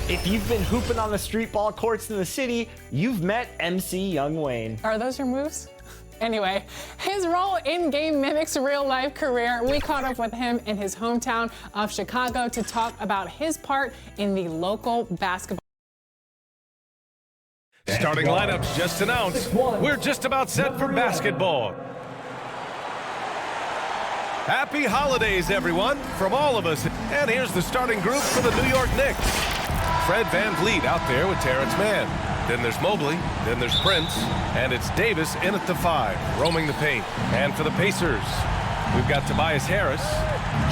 If you've been hooping on the street ball courts in the city, you've met MC Young Wayne. Are those your moves? Anyway, his role in-game mimics a real-life career. We caught up with him in his hometown of Chicago to talk about his part in the local basketball. Starting lineups just announced. We're just about set for basketball. Happy holidays, everyone, from all of us. And here's the starting group for the New York Knicks. Fred VanVleet out there with Terrence Mann. Then there's Mobley, then there's Prince, and it's Davis in at the 5, roaming the paint. And for the Pacers, we've got Tobias Harris.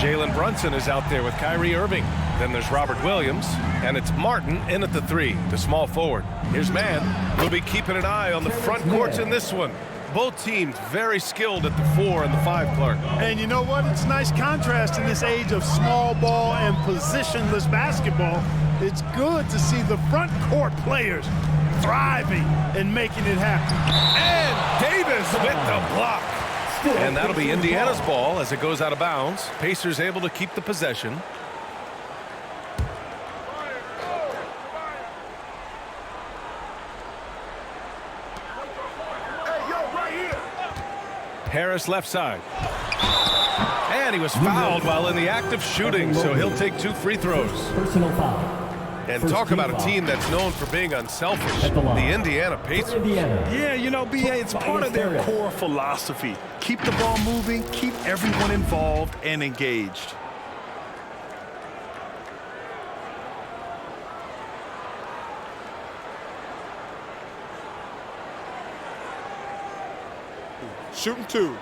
Jalen Brunson is out there with Kyrie Irving. Then there's Robert Williams, and it's Martin in at the 3, the small forward. Here's Mann. We'll be keeping an eye on the front courts in this one. Both teams very skilled at the 4 and the 5, Clark. And you know what? It's a nice contrast in this age of small ball and positionless basketball. It's good to see the front court players thriving and making it happen. And Davis with the block. And that'll be Indiana's ball as it goes out of bounds. Pacers able to keep the possession. Harris left side. And he was fouled while in the act of shooting, so he'll take 2 free throws. Personal foul. And talk about a team that's known for being unselfish, the Indiana Pacers. Yeah, you know, B.A., it's part of their core philosophy. Keep the ball moving, keep everyone involved and engaged. Shooting 2.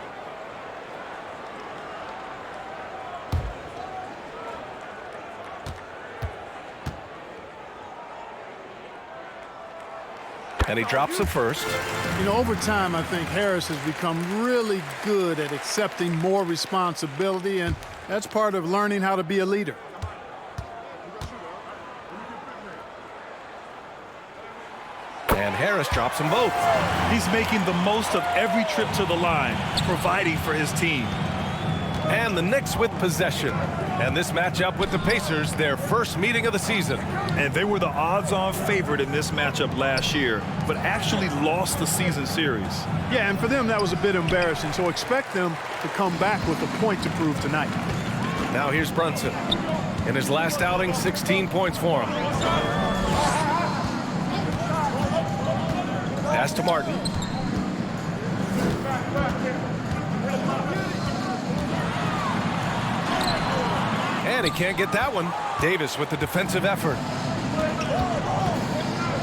And he drops the first. You know, over time, I think Harris has become really good at accepting more responsibility, and that's part of learning how to be a leader. And Harris drops them both. He's making the most of every trip to the line, providing for his team. And the Knicks with possession. And this matchup with the Pacers, their first meeting of the season. And they were the odds-on favorite in this matchup last year, but actually lost the season series. Yeah, and for them, that was a bit embarrassing, so expect them to come back with a point to prove tonight. Now here's Brunson. In his last outing, 16 points for him. Pass to Martin. And he can't get that one. Davis with the defensive effort.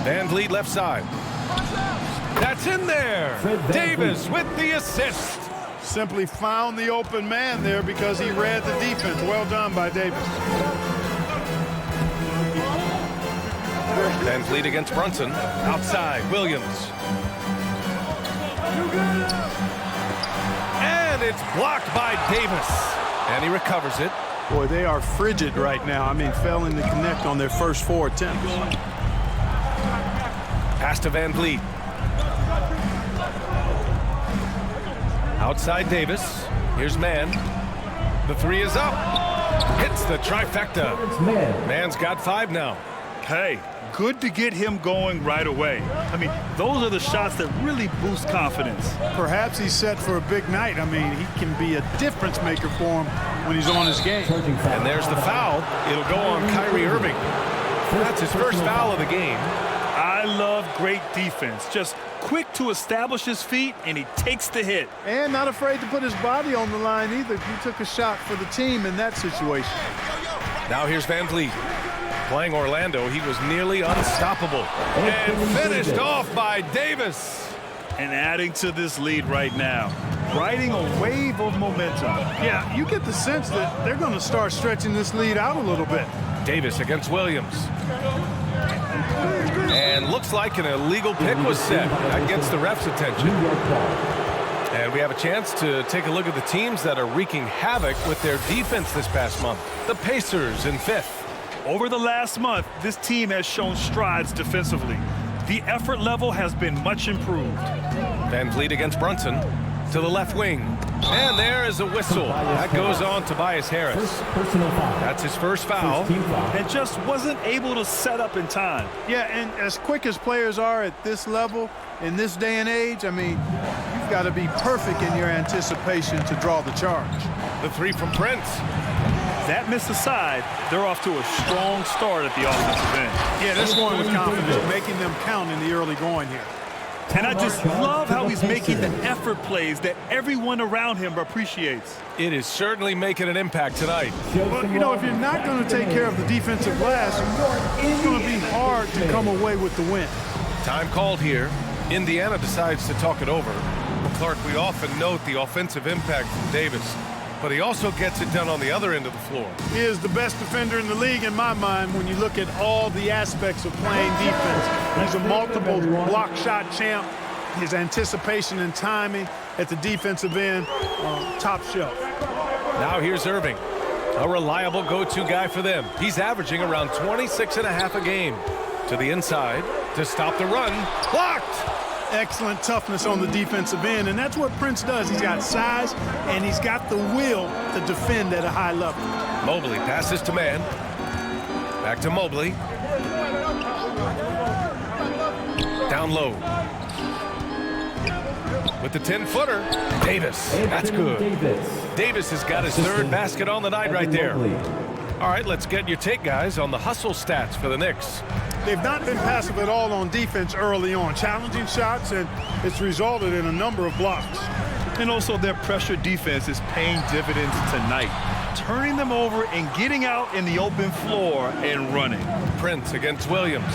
VanVleet left side. That's in there. Davis with the assist. Simply found the open man there because he read the defense. Well done by Davis. VanVleet against Brunson. Outside, Williams. And it's blocked by Davis. And he recovers it. Boy, they are frigid right now. I mean, failing to connect on their first 4 attempts. Pass to VanVleet. Outside Davis. Here's Mann. The 3 is up. Hits the trifecta. Mann's got 5 now. Hey, good to get him going right away. I mean, those are the shots that really boost confidence. Perhaps he's set for a big night. I mean, he can be a difference maker for him when he's on his game. And there's the foul. It'll go on Kyrie Irving. That's his first foul of the game. I love great defense. Just quick to establish his feet, and he takes the hit. And not afraid to put his body on the line either. He took a shot for the team in that situation. Now here's VanVleet. Playing Orlando, he was nearly unstoppable. And finished off by Davis. And adding to this lead right now, riding a wave of momentum. Yeah, you get the sense that they're going to start stretching this lead out a little bit. Davis against Williams. And looks like an illegal pick was set. That gets the ref's attention. And we have a chance to take a look at the teams that are wreaking havoc with their defense this past month. The Pacers in 5th. Over the last month, this team has shown strides defensively. The effort level has been much improved. VanVleet against Brunson to the left wing. And there is a whistle. That goes on Tobias Harris. That's his first foul. And just wasn't able to set up in time. Yeah, and as quick as players are at this level, in this day and age, I mean, you've got to be perfect in your anticipation to draw the charge. The three from Prince. That missed aside, they're off to a strong start at the offensive end. Yeah, they're scoring with confidence, making them count in the early going here. And I just love how he's making the effort plays that everyone around him appreciates. It is certainly making an impact tonight. Well, you know, if you're not going to take care of the defensive glass, it's going to be hard to come away with the win. Time called here. Indiana decides to talk it over. Well, Clark, we often note the offensive impact from Davis, but he also gets it done on the other end of the floor. He is the best defender in the league in my mind when you look at all the aspects of playing defense. He's a multiple block shot champ. His anticipation and timing at the defensive end, top shelf. Now here's Irving, a reliable go-to guy for them. He's averaging around 26.5 a game. To the inside to stop the run. Blocked! Excellent toughness on the defensive end, and that's what Prince does. He's got size, and he's got the will to defend at a high level. Mobley passes to man. Back to Mobley. Down low. With the 10-footer, Davis. That's good. Davis has got his third basket on the night right there. All right, let's get your take, guys, on the hustle stats for the Knicks. They've not been passive at all on defense early on. Challenging shots, and it's resulted in a number of blocks. And also their pressure defense is paying dividends tonight. Turning them over and getting out in the open floor and running. Prince against Williams.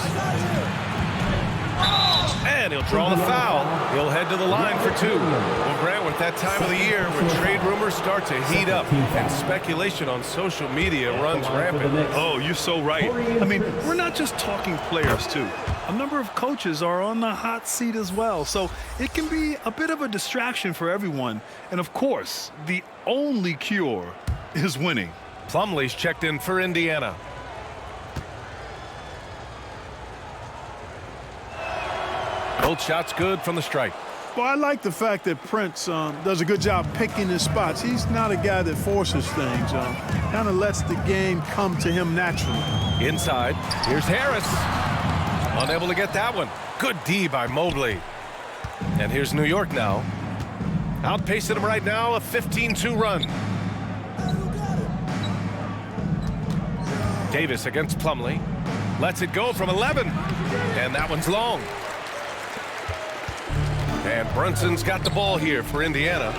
And he'll draw the foul. He'll head to the line for two. Well, Grant, with that time of the year where trade rumors start to heat up and speculation on social media runs rampant. Oh, you're so right. I mean, we're not just talking players, too. A number of coaches are on the hot seat as well, so it can be a bit of a distraction for everyone. And, of course, the only cure is winning. Plumlee's checked in for Indiana. Both shots good from the stripe. Well, I like the fact that Prince does a good job picking his spots. He's not a guy that forces things. Kind of lets the game come to him naturally. Inside, here's Harris. Unable to get that one. Good D by Mobley. And here's New York now. Outpacing him right now, a 15-2 run. Davis against Plumlee. Lets it go from 11. And that one's long. And Brunson's got the ball here for Indiana.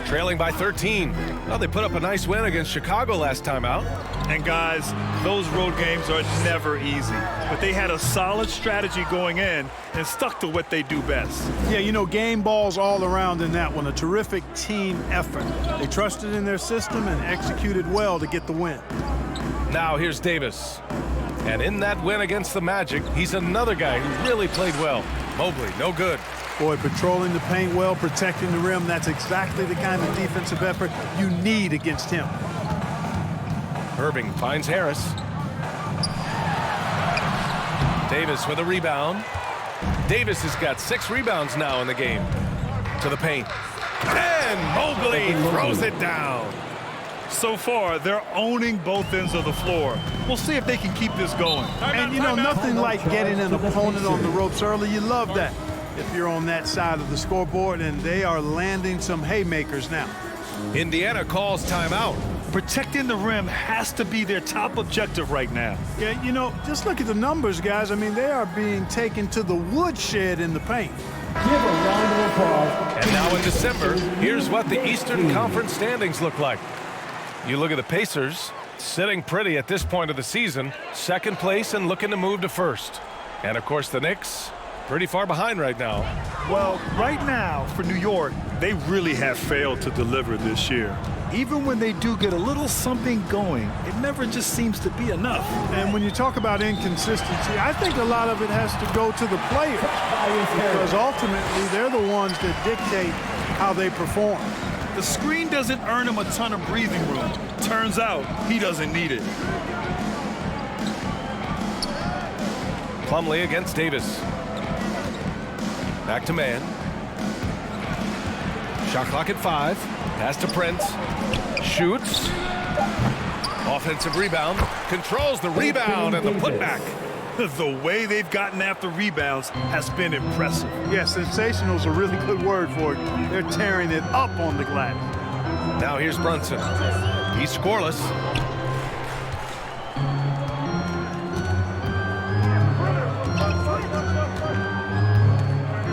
Trailing by 13. Well, they put up a nice win against Chicago last time out. And guys, those road games are never easy. But they had a solid strategy going in and stuck to what they do best. Yeah, you know, game balls all around in that one. A terrific team effort. They trusted in their system and executed well to get the win. Now here's Davis. And in that win against the Magic, he's another guy who really played well. Mobley, no good. Boy, patrolling the paint well, protecting the rim, that's exactly the kind of defensive effort you need against him. Irving finds Harris. Davis with a rebound. Davis has got 6 rebounds now in the game. To the paint. And Mobley throws it down. So far, they're owning both ends of the floor. We'll see if they can keep this going. And, you know, nothing like getting an opponent on the ropes early. You love that if you're on that side of the scoreboard, and they are landing some haymakers now. Indiana calls timeout. Protecting the rim has to be their top objective right now. Yeah, you know, just look at the numbers, guys. I mean, they are being taken to the woodshed in the paint. Give a round of applause. And now in December, here's what the Eastern Conference standings look like. You look at the Pacers, sitting pretty at this point of the season, second place and looking to move to first. And, of course, the Knicks, pretty far behind right now. Well, right now, for New York, they really have failed to deliver this year. Even when they do get a little something going, it never just seems to be enough. And when you talk about inconsistency, I think a lot of it has to go to the players, because ultimately they're the ones that dictate how they perform. The screen doesn't earn him a ton of breathing room. Turns out he doesn't need it. Plumlee against Davis. Back to man. Shot clock at 5. Pass to Prince. Shoots. Offensive rebound. Controls the rebound and the putback. The way they've gotten after rebounds has been impressive. Yeah, sensational is a really good word for it. They're tearing it up on the glass. Now here's Brunson. He's scoreless.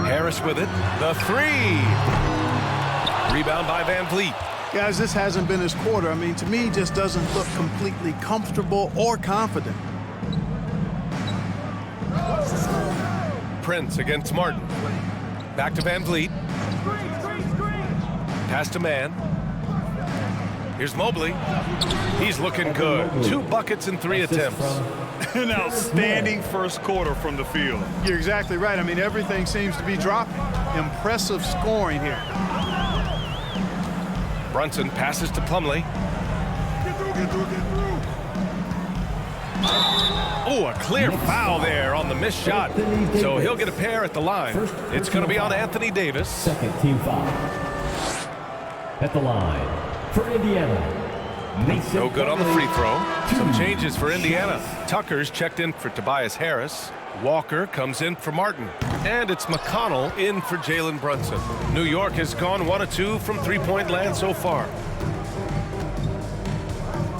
Harris with it. The three. Rebound by Van Vliet. Guys, this hasn't been his quarter. I mean, to me, he just doesn't look completely comfortable or confident. Prince against Martin. Back to Van Vliet. Pass to Mann. Here's Mobley. He's looking good. 2 buckets in 3 attempts. An outstanding first quarter from the field. You're exactly right. I mean, everything seems to be dropping. Impressive scoring here. Brunson passes to Plumlee. Oh, a clear foul there on the missed shot. So he'll get a pair at the line. It's going to be on Anthony Davis. Second team foul. At the line for Indiana, Mason. No good on the free throw. Some changes for Indiana. Tucker's checked in for Tobias Harris. Walker comes in for Martin. And it's McConnell in for Jalen Brunson. New York has gone 1 of 2 from three-point land so far.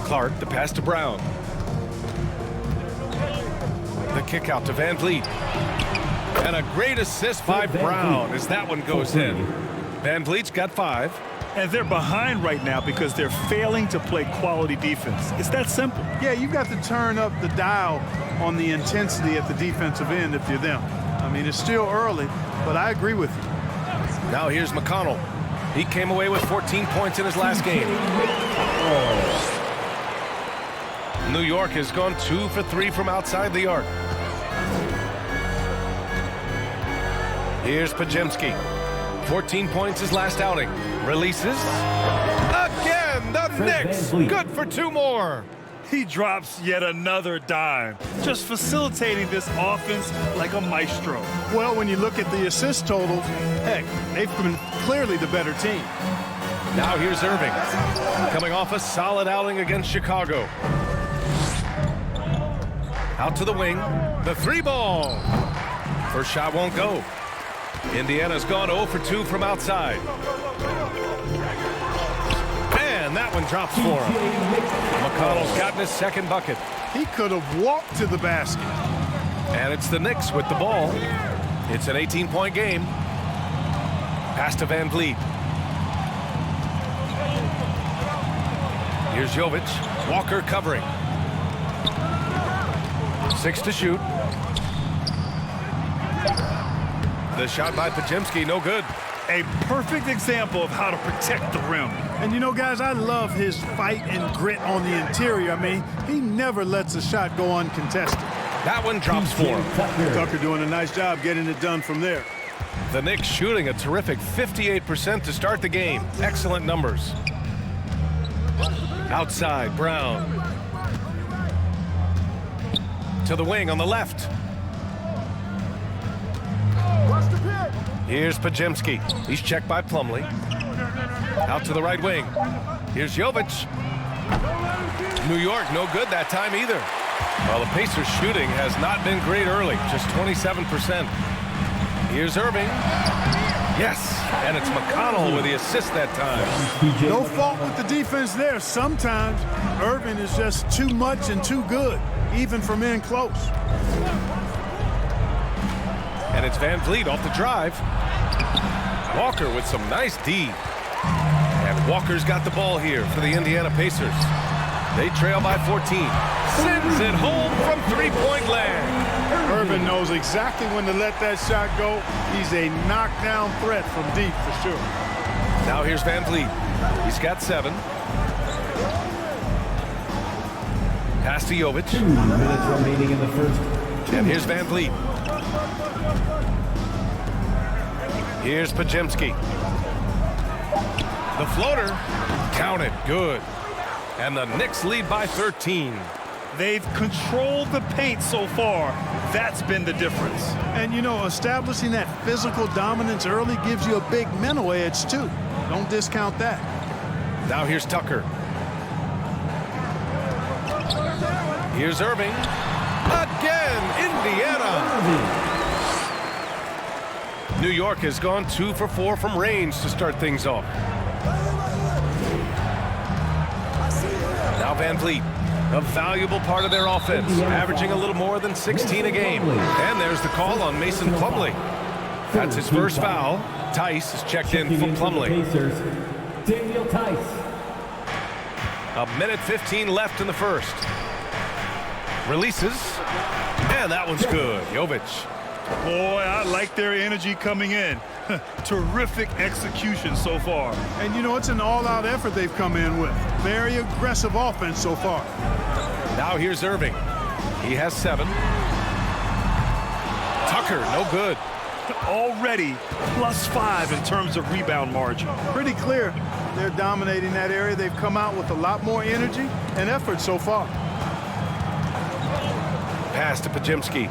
Clark, the pass to Brown. The kick out to Van Vliet. And a great assist by Brown as that one goes in. Van Vliet's got 5. And they're behind right now because they're failing to play quality defense. It's that simple. Yeah, you've got to turn up the dial on the intensity at the defensive end if you're them. I mean, it's still early, but I agree with you. Now here's McConnell. He came away with 14 points in his last game. New York has gone 2 for 3 from outside the arc. Here's Podziemski. 14 points his last outing. Releases. Again, the Knicks. Good for 2 more. He drops yet another dime, just facilitating this offense like a maestro. Well, when you look at the assist totals, heck, they've been clearly the better team. Now here's Irving. Coming off a solid outing against Chicago. Out to the wing. The 3-ball. First shot won't go. Indiana's gone 0 for 2 from outside. And that one drops for him. McConnell's gotten his second bucket. He could have walked to the basket. And it's the Knicks with the ball. It's an 18-point game. Pass to Van Vliet. Here's Jovic. Walker covering. 6 to shoot. The shot by Podziemski, no good. A perfect example of how to protect the rim. And you know, guys, I love his fight and grit on the interior. I mean, he never lets a shot go uncontested. That one drops for him. Tucker doing a nice job getting it done from there. The Knicks shooting a terrific 58% to start the game. Excellent numbers. Outside, Brown. To the wing on the left. Here's Podziemski. He's checked by Plumlee. Out to the right wing. Here's Jovic. New York, no good that time either. Well, the Pacers' shooting has not been great early, just 27%. Here's Irving. Yes, and it's McConnell with the assist that time. No fault with the defense there. Sometimes Irving is just too much and too good, even from in close. And it's Van Vliet off the drive. Walker with some nice D. And Walker's got the ball here for the Indiana Pacers. They trail by 14. Sends it home from three-point land. Irving knows exactly when to let that shot go. He's a knockdown threat from deep for sure. Now here's Van Vliet. He's got 7. Pass to Jovic. 2 minutes remaining in the first. And here's Van Vliet. Here's Podziemski. The floater. Counted. Good. And the Knicks lead by 13. They've controlled the paint so far. That's been the difference. And, you know, establishing that physical dominance early gives you a big mental edge, too. Don't discount that. Now here's Tucker. Here's Irving. Again, Indiana. New York has gone 2 for 4 from range to start things off. Now Van Vliet, a valuable part of their offense, averaging a little more than 16 a game. And there's the call on Mason Plumlee. That's his first foul. Tice is checked in for Plumlee. Daniel Tice. A minute 15 left in the first. Releases. And that one's good. Jovic. Boy, I like their energy coming in. Terrific execution so far. And, you know, it's an all-out effort they've come in with. Very aggressive offense so far. Now here's Irving. He has 7. Tucker, no good. Already +5 in terms of rebound margin. Pretty clear. They're dominating that area. They've come out with a lot more energy and effort so far. Pass to Podziemski.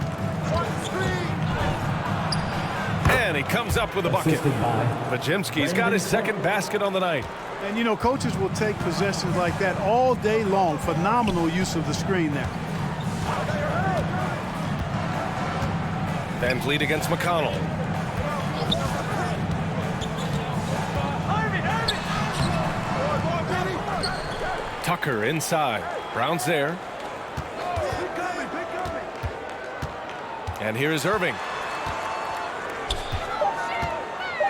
And he comes up with a bucket. Podziemski's got his second basket on the night. And, you know, coaches will take possessions like that all day long. Phenomenal use of the screen there. Van Vliet against McConnell. Tucker inside. Brown's there. And here is Irving.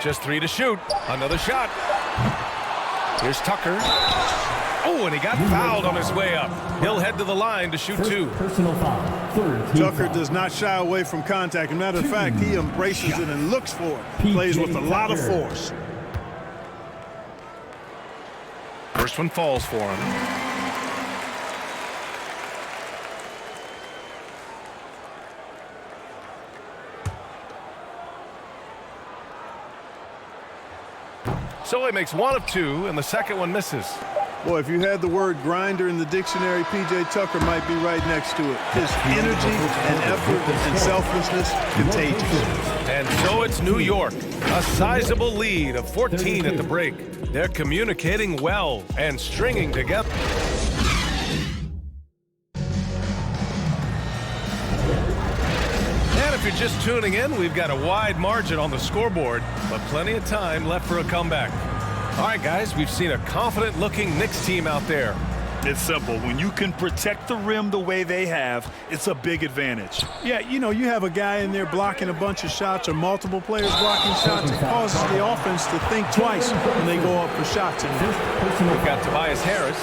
Just 3 to shoot. Another shot. Here's Tucker. Oh, and he got fouled on his way up. He'll head to the line to shoot 2. Personal foul. Third team Tucker foul. does not shy away from contact. As a matter of fact, he embraces it and looks for it. Plays with a lot of force. First one falls for him. So he makes 1 of 2, and the second one misses. Boy, if you had the word grinder in the dictionary, P.J. Tucker might be right next to it. His energy and effort and selflessness, contagious. And so it's New York, a sizable lead of 14 at the break. They're communicating well and stringing together. And if you're just tuning in, we've got a wide margin on the scoreboard, but plenty of time left for a comeback. All right, guys, we've seen a confident-looking Knicks team out there. It's simple. When you can protect the rim the way they have, it's a big advantage. Yeah, you know, you have a guy in there blocking a bunch of shots or multiple players blocking shots. It causes the offense to think twice when they go up for shots. We've got Tobias Harris,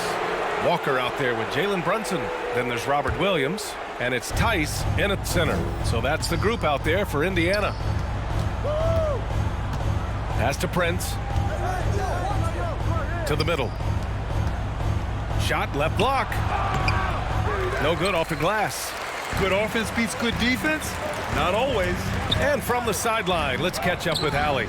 Walker out there with Jalen Brunson. Then there's Robert Williams, and it's Tice in at center. So that's the group out there for Indiana. Pass to Prince. To the middle. Shot, left block. No good off the glass. Good offense beats good defense? Not always. And from the sideline, let's catch up with Allie.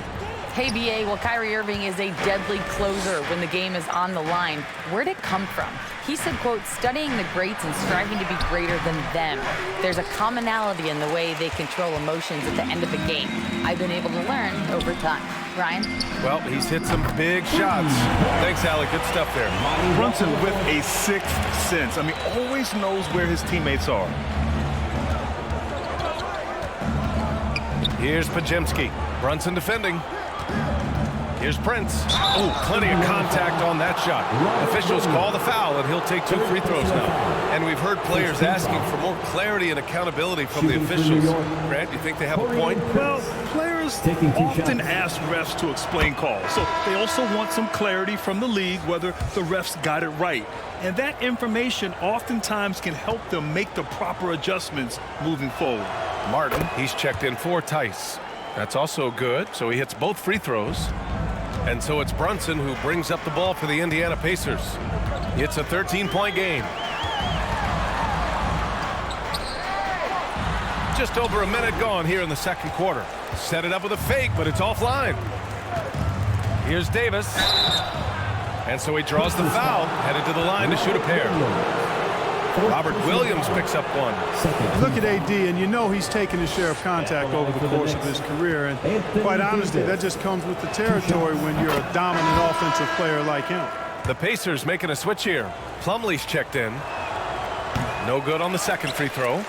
Hey, BA, well, Kyrie Irving is a deadly closer when the game is on the line. Where'd it come from? He said, quote, studying the greats and striving to be greater than them. There's a commonality in the way they control emotions at the end of the game. I've been able to learn over time. Ryan? Well, he's hit some big shots. Thanks, Allie. Good stuff there. Brunson with a sixth sense. I mean, always knows where his teammates are. Here's Podziemski. Brunson defending. Here's Prince. Oh, plenty of contact on that shot. Officials call the foul, and he'll take 2 free throws now. And we've heard players asking for more clarity and accountability from the officials. Grant, you think they have a point? Well, players often ask refs to explain calls. So they also want some clarity from the league whether the refs got it right. And that information oftentimes can help them make the proper adjustments moving forward. Martin, he's checked in for Tice. That's also good, so he hits both free throws. And so it's Brunson who brings up the ball for the Indiana Pacers. It's a 13-point game. Just over a minute gone here in the second quarter. Set it up with a fake, but it's offline. Here's Davis. And so he draws the foul, headed to the line to shoot a pair. Robert Williams picks up 1. Look at AD, and you know he's taken his share of contact over the course of his career. And quite honestly, that just comes with the territory when you're a dominant offensive player like him. The Pacers making a switch here. Plumlee's checked in. No good on the second free throw.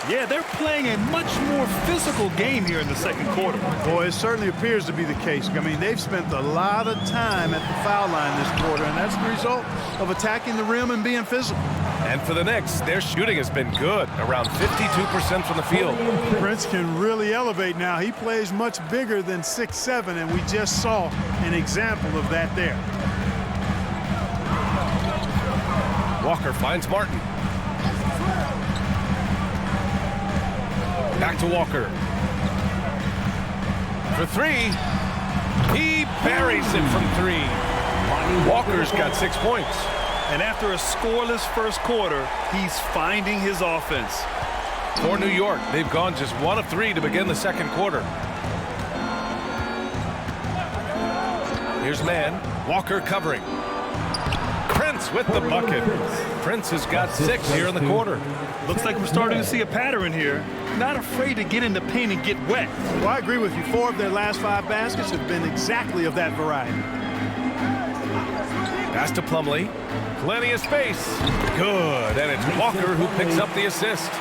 Yeah, they're playing a much more physical game here in the second quarter. Boy, it certainly appears to be the case. I mean, they've spent a lot of time at the foul line this quarter, and that's the result of attacking the rim and being physical. And for the Knicks, their shooting has been good, around 52% from the field. Prince can really elevate now. He plays much bigger than 6'7", and we just saw an example of that there. Walker finds Martin. Back to Walker. For three. He buries it from three. Walker's got 6 points. And after a scoreless first quarter, he's finding his offense. For New York, they've gone just 1 of 3 to begin the second quarter. Here's man. Walker covering. Prince with the bucket. Prince has got 6 here in the quarter. Looks like we're starting to see a pattern here. Not afraid to get in the paint and get wet. Well, I agree with you. 4 of their last 5 baskets have been exactly of that variety. Pass to Plumlee. Plenty of space. Good. And it's Walker who picks up the assist.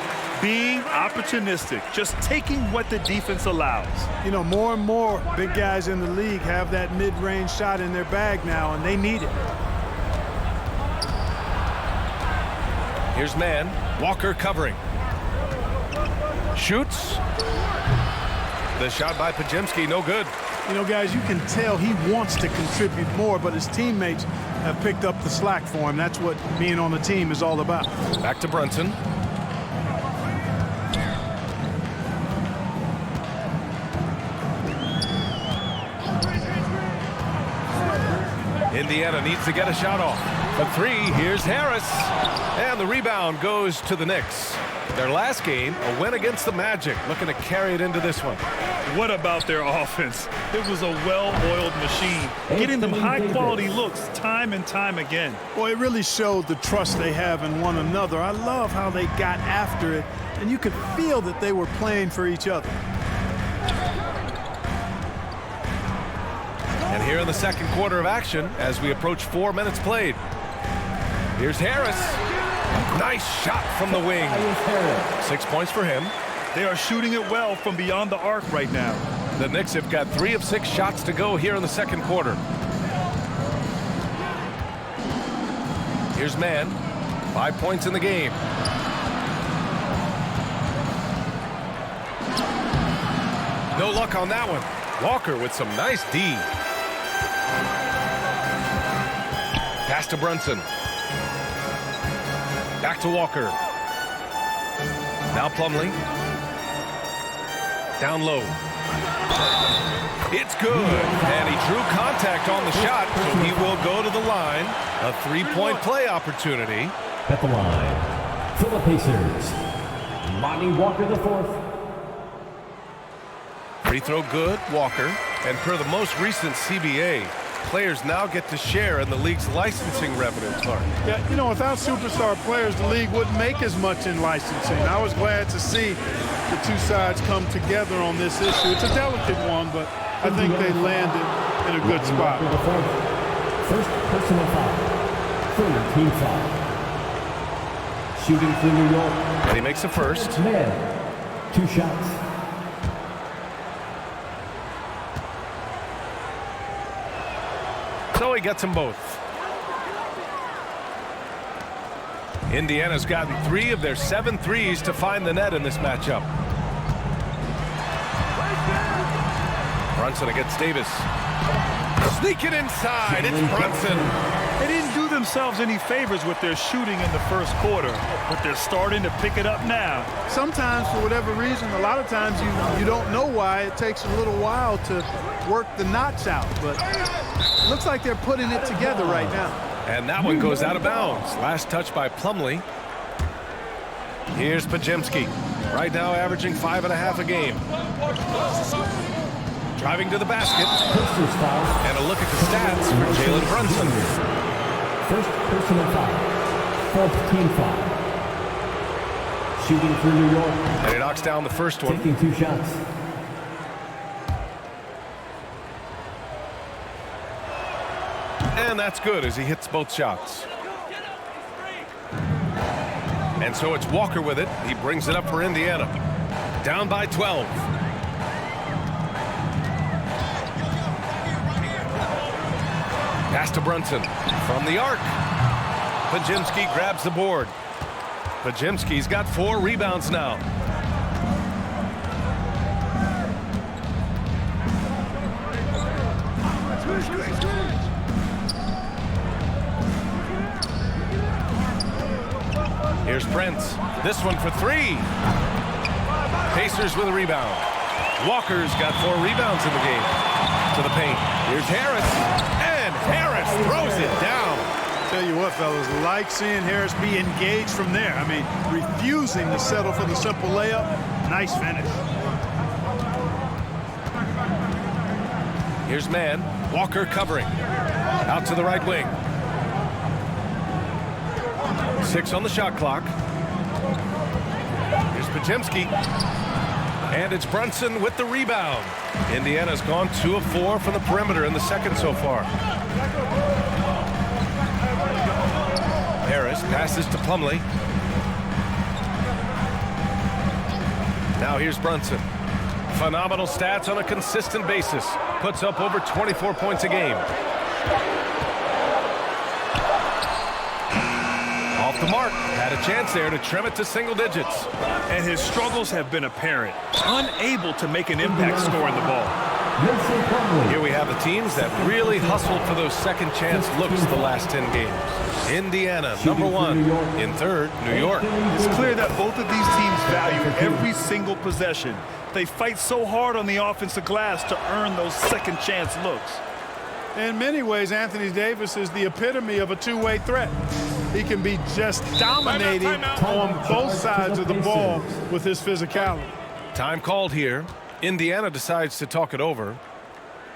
Being opportunistic, just taking what the defense allows. You know, more and more big guys in the league have that mid-range shot in their bag now, and they need it. Here's man. Walker covering. Shoots. The shot by Podziemski, no good. You know, guys, you can tell he wants to contribute more, but his teammates have picked up the slack for him. That's what being on the team is all about. Back to Brunson. Indiana needs to get a shot off. For 3, here's Harris. And the rebound goes to the Knicks. Their last game, a win against the Magic, looking to carry it into this one. What about their offense? It was a well-oiled machine, getting them high-quality looks time and time again. Boy, it really showed the trust they have in one another. I love how they got after it, and you could feel that they were playing for each other. And here in the second quarter of action, as we approach 4 minutes played. Here's Harris. Nice shot from the wing. 6 points for him. They are shooting it well from beyond the arc right now. The Knicks have got 3 of 6 shots to go here in the second quarter. Here's man. 5 points in the game. No luck on that one. Walker with some nice D. Pass to Brunson. Back to Walker. Now Plumlee. Down low. It's good. And he drew contact on the shot, so he will go to the line. A 3-point play opportunity. At the line, for the Pacers, Lonnie Walker IV. Free throw good, Walker. And per the most recent CBA, players now get to share in the league's licensing revenue, Clark. Yeah, you know, without superstar players, the league wouldn't make as much in licensing. I was glad to see the 2 sides come together on this issue. It's a delicate one, but I think they landed in a good spot. First personal foul. Third team foul. Shooting for New York. And he makes the first. Man, 2 shots. So he gets them both. Indiana's gotten 3 of their 7 threes to find the net in this matchup. Brunson against Davis. Sneak it inside. It's Brunson. They didn't do themselves any favors with their shooting in the first quarter, but they're starting to pick it up now. Sometimes, for whatever reason, a lot of times you don't know why. It takes a little while to work the knots out, but it looks like they're putting it together right now. And that one goes out of bounds. Last touch by Plumlee. Here's Podziemski. Right now averaging 5.5 a game. Driving to the basket. And a look at the stats for Jalen Brunson. First personal foul. 4th team foul. Shooting for New York. And he knocks down the first one. Taking 2 shots. And that's good as he hits both shots. And so it's Walker with it. He brings it up for Indiana. Down by 12. Pass to Brunson from the arc. Podziemski grabs the board. Podziemski's got 4 rebounds now. Here's Prince. This one for 3. Pacers with a rebound. Walker's got 4 rebounds in the game. To the paint. Here's Harris. And Harris throws it down. Tell you what, fellas, like seeing Harris be engaged from there. I mean, refusing to settle for the simple layup. Nice finish. Here's Mann. Walker covering. Out to the right wing. 6 on the shot clock. Here's Podziemski. And it's Brunson with the rebound. Indiana's gone 2 of 4 from the perimeter in the second so far. Harris passes to Plumlee. Now here's Brunson. Phenomenal stats on a consistent basis. Puts up over 24 points a game. Off the mark. Had a chance there to trim it to single digits. And his struggles have been apparent. Unable to make an impact scoring the ball. Here we have the teams that really hustled for those second chance looks the last 10 games. Indiana, number 1. In third, New York. It's clear that both of these teams value every single possession. They fight so hard on the offensive glass to earn those second chance looks. In many ways, Anthony Davis is the epitome of a two-way threat. He can be just dominating on both sides of the ball with his physicality. Time called here. Indiana decides to talk it over.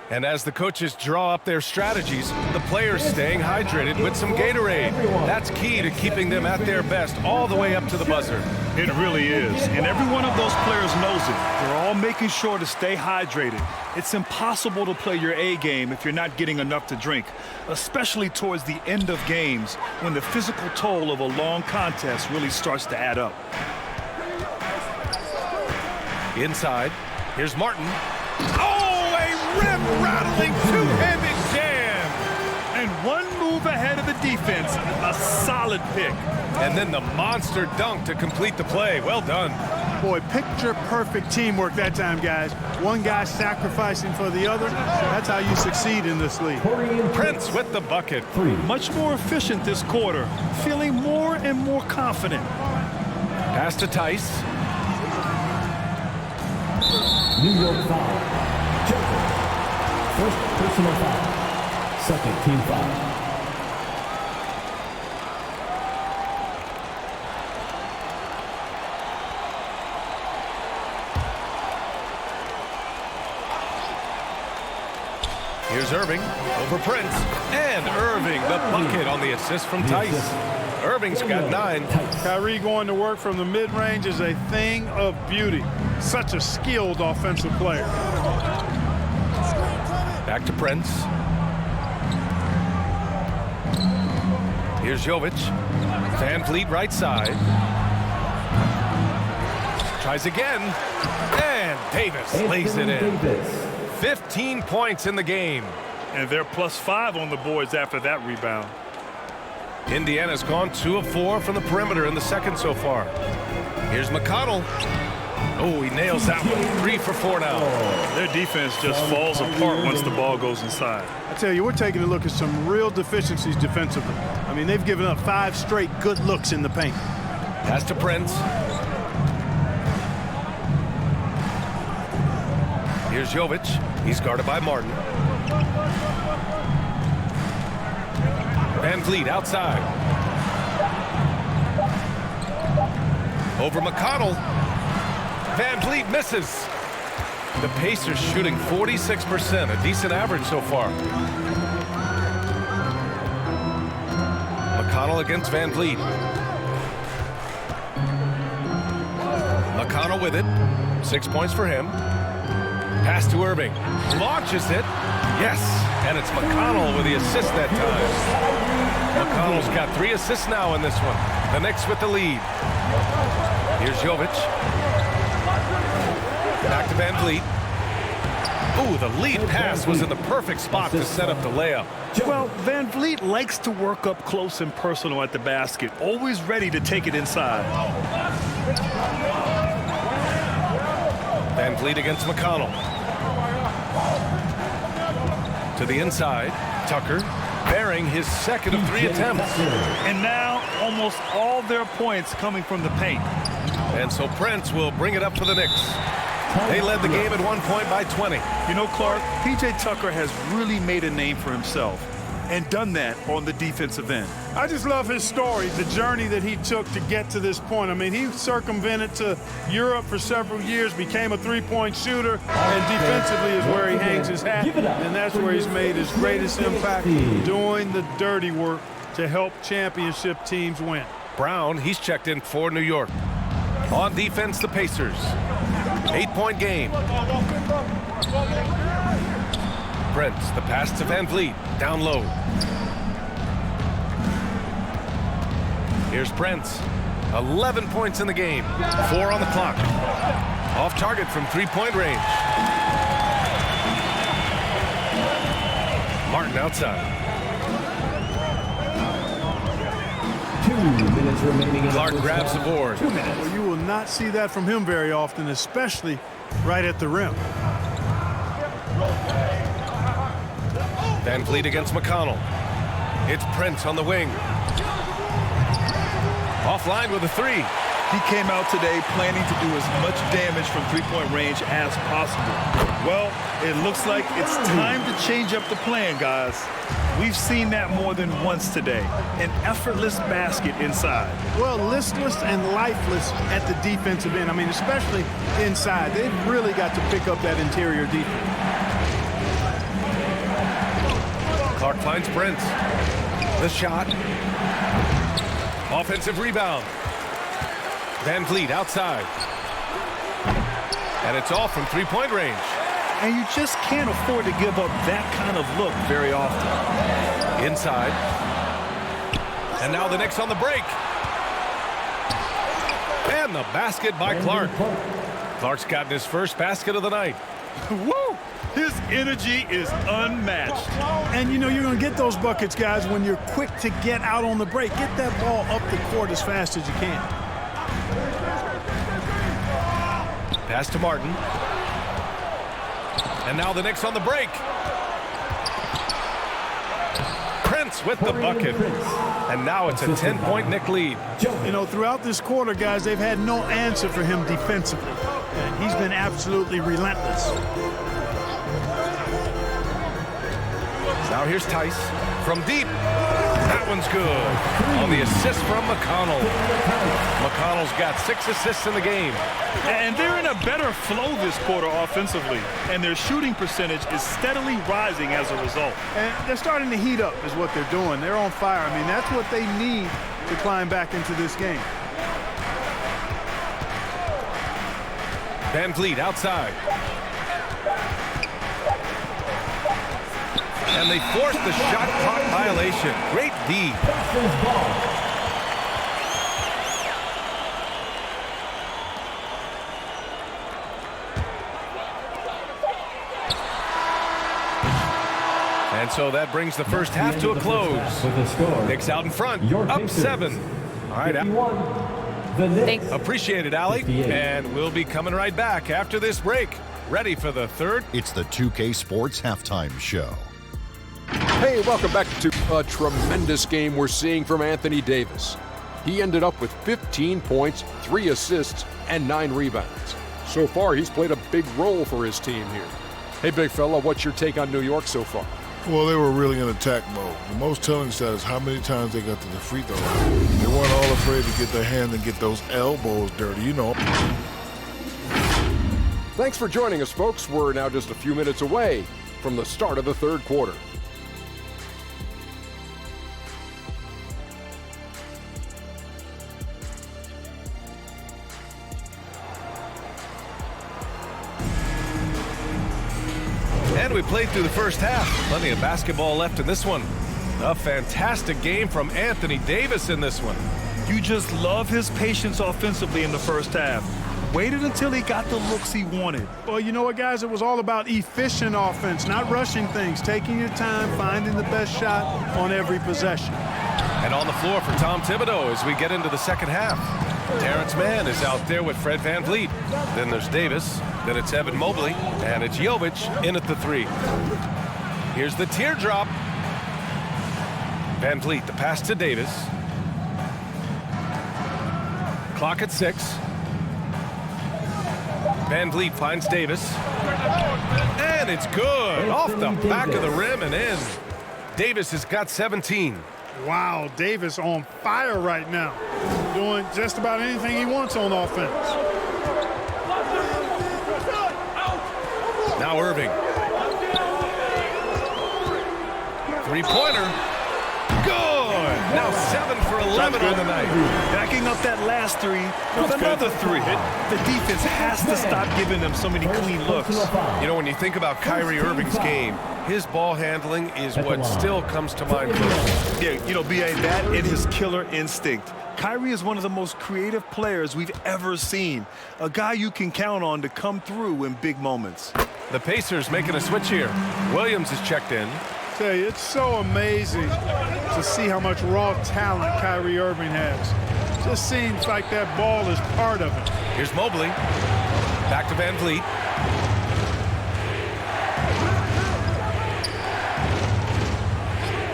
And as the coaches draw up their strategies, the players staying hydrated with some Gatorade. That's key to keeping them at their best all the way up to the buzzer. It really is. And every one of those players knows it. They're all making sure to stay hydrated. It's impossible to play your A game if you're not getting enough to drink, especially towards the end of games when the physical toll of a long contest really starts to add up. Inside, here's Martin. Oh, a rim-rattling two-handed jam! And one move ahead of the defense, a solid pick. And then the monster dunk to complete the play. Well done. Boy, picture-perfect teamwork that time, guys. One guy sacrificing for the other. That's how you succeed in this league. Prince with the bucket. Much more efficient this quarter, feeling more and more confident. Pass to Tice. New York foul. Joker. First personal foul. Second team foul. Here's Irving over Prince. And Irving, the bucket on the assist from Tice. Irving's got 9. Kyrie going to work from the mid-range is a thing of beauty. Such a skilled offensive player. Back to Prince. Here's Jovic. Van Vliet right side. Tries again. And Davis lays it in. 15 points in the game. And they're +5 on the boards after that rebound. Indiana's gone 2 of 4 from the perimeter in the second so far. Here's McConnell. Oh, he nails that one. 3 for 4 now. Their defense just falls apart once the ball goes inside. I tell you, we're taking a look at some real deficiencies defensively. I mean, they've given up 5 straight good looks in the paint. Pass to Prince. Here's Jovic. He's guarded by Martin. Van Vliet outside. Over McConnell. Van Vliet misses. The Pacers shooting 46%, a decent average so far. McConnell against Van Vliet. McConnell with it. 6 points for him. Pass to Irving. Launches it. Yes. And it's McConnell with the assist that time. McConnell's got 3 assists now in this one. The Knicks with the lead. Here's Jovic. Back to Van Vliet. Ooh, the lead pass was in the perfect spot to set up the layup. Well, Van Vliet likes to work up close and personal at the basket, always ready to take it inside. Van Vliet against McConnell. To the inside, Tucker bearing his second of 3 attempts. And now almost all their points coming from the paint. And so Prince will bring it up for the Knicks. They led the game at one point by 20. You know, Clark, P.J. Tucker has really made a name for himself and done that on the defensive end. I just love his story, the journey that he took to get to this point. I mean, he circumvented to Europe for several years, became a three-point shooter, and defensively is where he hangs his hat, and that's where he's made his greatest impact, doing the dirty work to help championship teams win. Brown, he's checked in for New York. On defense, the Pacers. 8-point game. Prince, the pass to Van Vliet, down low. Here's Prince. 11 points in the game. 4 on the clock. Off target from 3-point range. Martin outside. 2 minutes remaining. Clark grabs the board. Well, you will not see that from him very often, especially right at the rim. Van Vliet against McConnell. It's Prince on the wing. Offline with a 3. He came out today planning to do as much damage from three-point range as possible. Well, it looks like it's time to change up the plan, guys. We've seen that more than once today. An effortless basket inside. Well, listless and lifeless at the defensive end. I mean, especially inside. They've really got to pick up that interior defense. Clark finds Prince. The shot. Offensive rebound. Van Vliet outside. And it's off from 3-point range. And you just can't afford to give up that kind of look very often. Inside. And now the Knicks on the break. And the basket by Clark. Clark's gotten his first basket of the night. Woo! His energy is unmatched. And you know you're going to get those buckets, guys, when you're quick to get out on the break. Get that ball up the court as fast as you can. Pass to Martin. And now the Knicks on the break. Prince with the bucket. And now it's a 10-point Knick lead. You know, throughout this quarter, guys, they've had no answer for him defensively. And he's been absolutely relentless. Now here's Tice from deep. That one's good. On the assist from McConnell. McConnell's got 6 assists in the game. And they're in a better flow this quarter offensively. And their shooting percentage is steadily rising as a result. And they're starting to heat up is what they're doing. They're on fire. I mean, that's what they need to climb back into this game. Van Vliet outside. And they forced the shot clock violation. Great D. And so that brings the first half to a close. Knicks out in front, up 7. All right, Thanks. appreciate it, Allie. And we'll be coming right back after this break. Ready for the third. It's the 2K Sports Halftime Show. Hey, welcome back to a tremendous game we're seeing from Anthony Davis. He ended up with 15 points, 3 assists, and 9 rebounds. So far, he's played a big role for his team here. Hey, big fella, what's your take on New York so far? Well, they were really in attack mode. The most telling stat is how many times they got to the free throw line. They weren't all afraid to get their hand and get those elbows dirty, you know. Thanks for joining us, folks. We're now just a few minutes away from the start of the third quarter. And we played through the first half. Plenty of basketball left in this one. A fantastic game from Anthony Davis in this one. You just love his patience offensively in the first half. Waited until he got the looks he wanted. Well, you know what, guys? It was all about efficient offense, not rushing things, taking your time, finding the best shot on every possession. And on the floor for Tom Thibodeau as we get into the second half. Terrence Mann is out there with Fred VanVleet. Then there's Davis. Then it's Evan Mobley. And it's Jovic in at the 3. Here's the teardrop. VanVleet, the pass to Davis. Clock at 6. VanVleet finds Davis. And it's good. Off the back of the rim and in. Davis has got 17. Wow, Davis on fire right now. Doing just about anything he wants on offense. Now Irving. Three-pointer. Good. Now 7 for 11 on the night. Backing up that last 3 with another 3. The defense has to stop giving them so many clean looks. You know, when you think about Kyrie Irving's game, his ball handling is what still comes to mind first. Yeah, you know, B.A., that and his killer instinct. Kyrie is one of the most creative players we've ever seen. A guy you can count on to come through in big moments. The Pacers making a switch here. Williams is checked in. Tell you, it's so amazing to see how much raw talent Kyrie Irving has. Just seems like that ball is part of it. Here's Mobley. Back to VanVleet.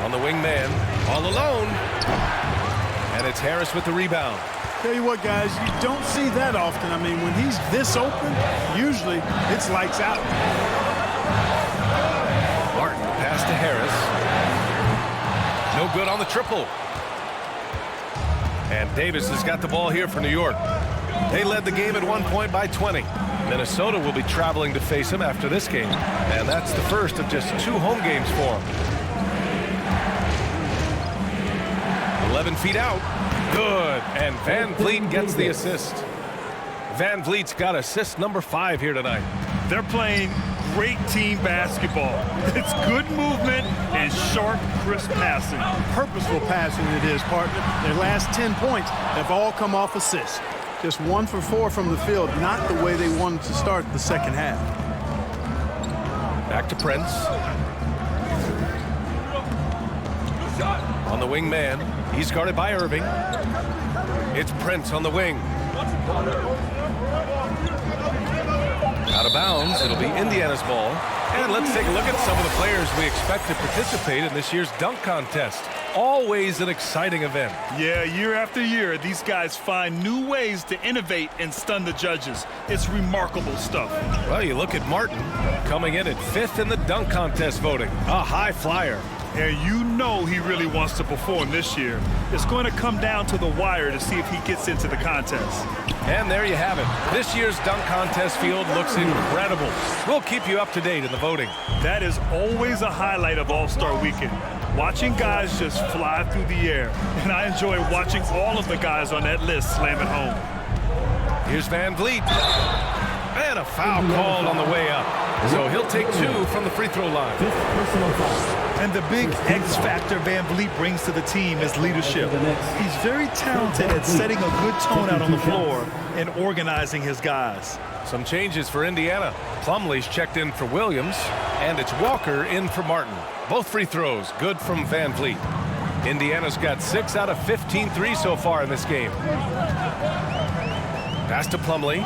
On the wing man, all alone. And it's Harris with the rebound. Tell you what, guys, you don't see that often. I mean, when he's this open, usually it's lights out. Martin, pass to Harris. No good on the triple. And Davis has got the ball here for New York. They led the game at 1 point by 20. Minnesota will be traveling to face him after this game. And that's the first of just 2 home games for him. 11 feet out. Good. And VanVleet gets the assist. VanVleet's got assist number 5 here tonight. They're playing great team basketball. It's good movement and sharp, crisp passing. Purposeful passing it is, partner. Their last 10 points have all come off assists. Just 1 for 4 from the field, not the way they wanted to start the second half. Back to Prince. On the wing man. He's guarded by Irving. It's Prince on the wing. Out of bounds. It'll be Indiana's ball. And let's take a look at some of the players we expect to participate in this year's dunk contest. Always an exciting event. Yeah, year after year, these guys find new ways to innovate and stun the judges. It's remarkable stuff. Well, you look at Martin coming in at 5th in the dunk contest voting. A high flyer. And you know he really wants to perform this year. It's going to come down to the wire to see if he gets into the contest. And there you have it. This year's dunk contest field looks incredible. We'll keep you up to date in the voting. That is always a highlight of All-Star Weekend. Watching guys just fly through the air. And I enjoy watching all of the guys on that list slam it home. Here's VanVleet. And a foul called on the way up. So he'll take 2 from the free throw line. And the big X factor VanVleet brings to the team is leadership. He's very talented at setting a good tone out on the floor and organizing his guys. Some changes for Indiana. Plumlee's checked in for Williams, and it's Walker in for Martin. Both free throws good from VanVleet. Indiana's got 6 out of 15 threes so far in this game. Pass to Plumlee.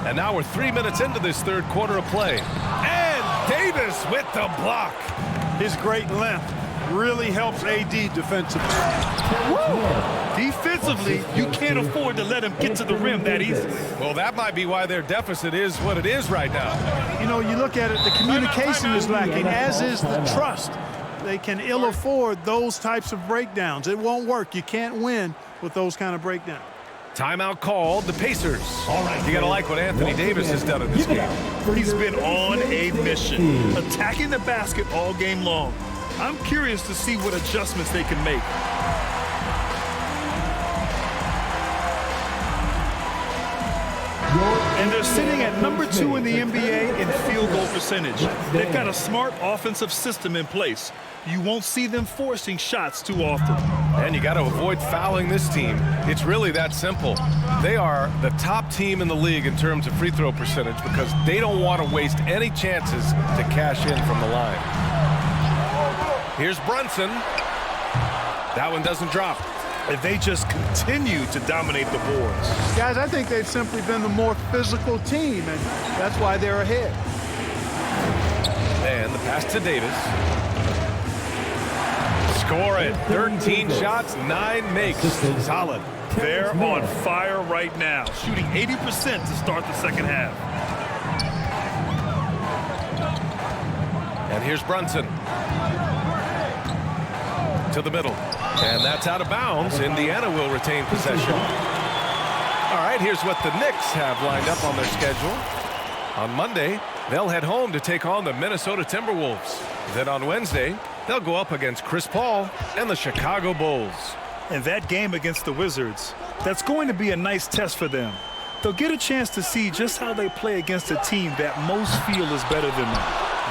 And now we're 3 minutes into this third quarter of play. And Davis with the block. His great length really helps AD defensively. Defensively, you can't afford to let him get to the rim that easy. Well, that might be why their deficit is what it is right now. You know, you look at it, the communication is lacking, as is the trust. They can ill afford those types of breakdowns. It won't work. You can't win with those kind of breakdowns. Timeout called, the Pacers. All right, you got to like what Anthony Davis has done in this game. He's been on a mission, attacking the basket all game long. I'm curious to see what adjustments they can make. And they're sitting at number 2 in the NBA in field goal percentage. They've got a smart offensive system in place. You won't see them forcing shots too often. And you got to avoid fouling this team. It's really that simple. They are the top team in the league in terms of free throw percentage because they don't want to waste any chances to cash in from the line. Here's Brunson. That one doesn't drop. And they just continue to dominate the boards. Guys, I think they've simply been the more physical team, and that's why they're ahead. And the pass to Davis. Score it. 13 shots, 9 makes. Solid. They're on fire right now, shooting 80% to start the second half. And here's Brunson. To the middle. And that's out of bounds. Indiana will retain possession. All right, here's what the Knicks have lined up on their schedule. On Monday, they'll head home to take on the Minnesota Timberwolves. Then on Wednesday, they'll go up against Chris Paul and the Chicago Bulls. And that game against the Wizards, that's going to be a nice test for them. They'll get a chance to see just how they play against a team that most feel is better than them.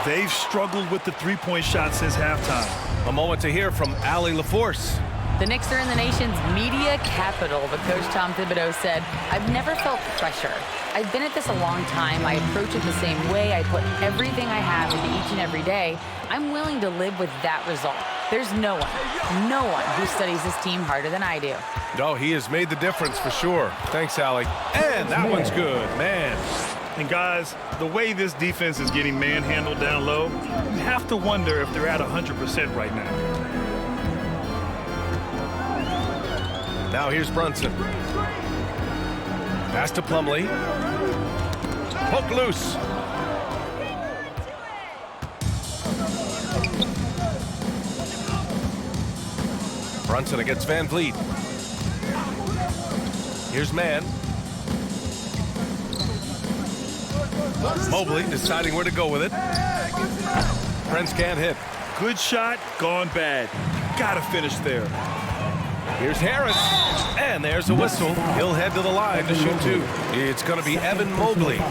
They've struggled with the three-point shot since halftime. A moment to hear from Allie LaForce. The Knicks are in the nation's media capital, but Coach Tom Thibodeau said, "I've never felt pressure. I've been at this a long time. I approach it the same way. I put everything I have into each and every day. I'm willing to live with that result. There's no one who studies this team harder than I do." No, he has made the difference for sure. Thanks, Allie. And that one's good, man. And guys, the way this defense is getting manhandled down low, you have to wonder if they're at 100% right now. Now here's Brunson. Pass to Plumlee. Poke loose. Brunson against Van Vliet. Here's Mann. Mobley deciding where to go with it. Prince can't hit. Good shot, gone bad. Gotta finish there. Here's Harris. And there's a whistle. He'll head to the line to shoot two. It's going to be Evan Mobley.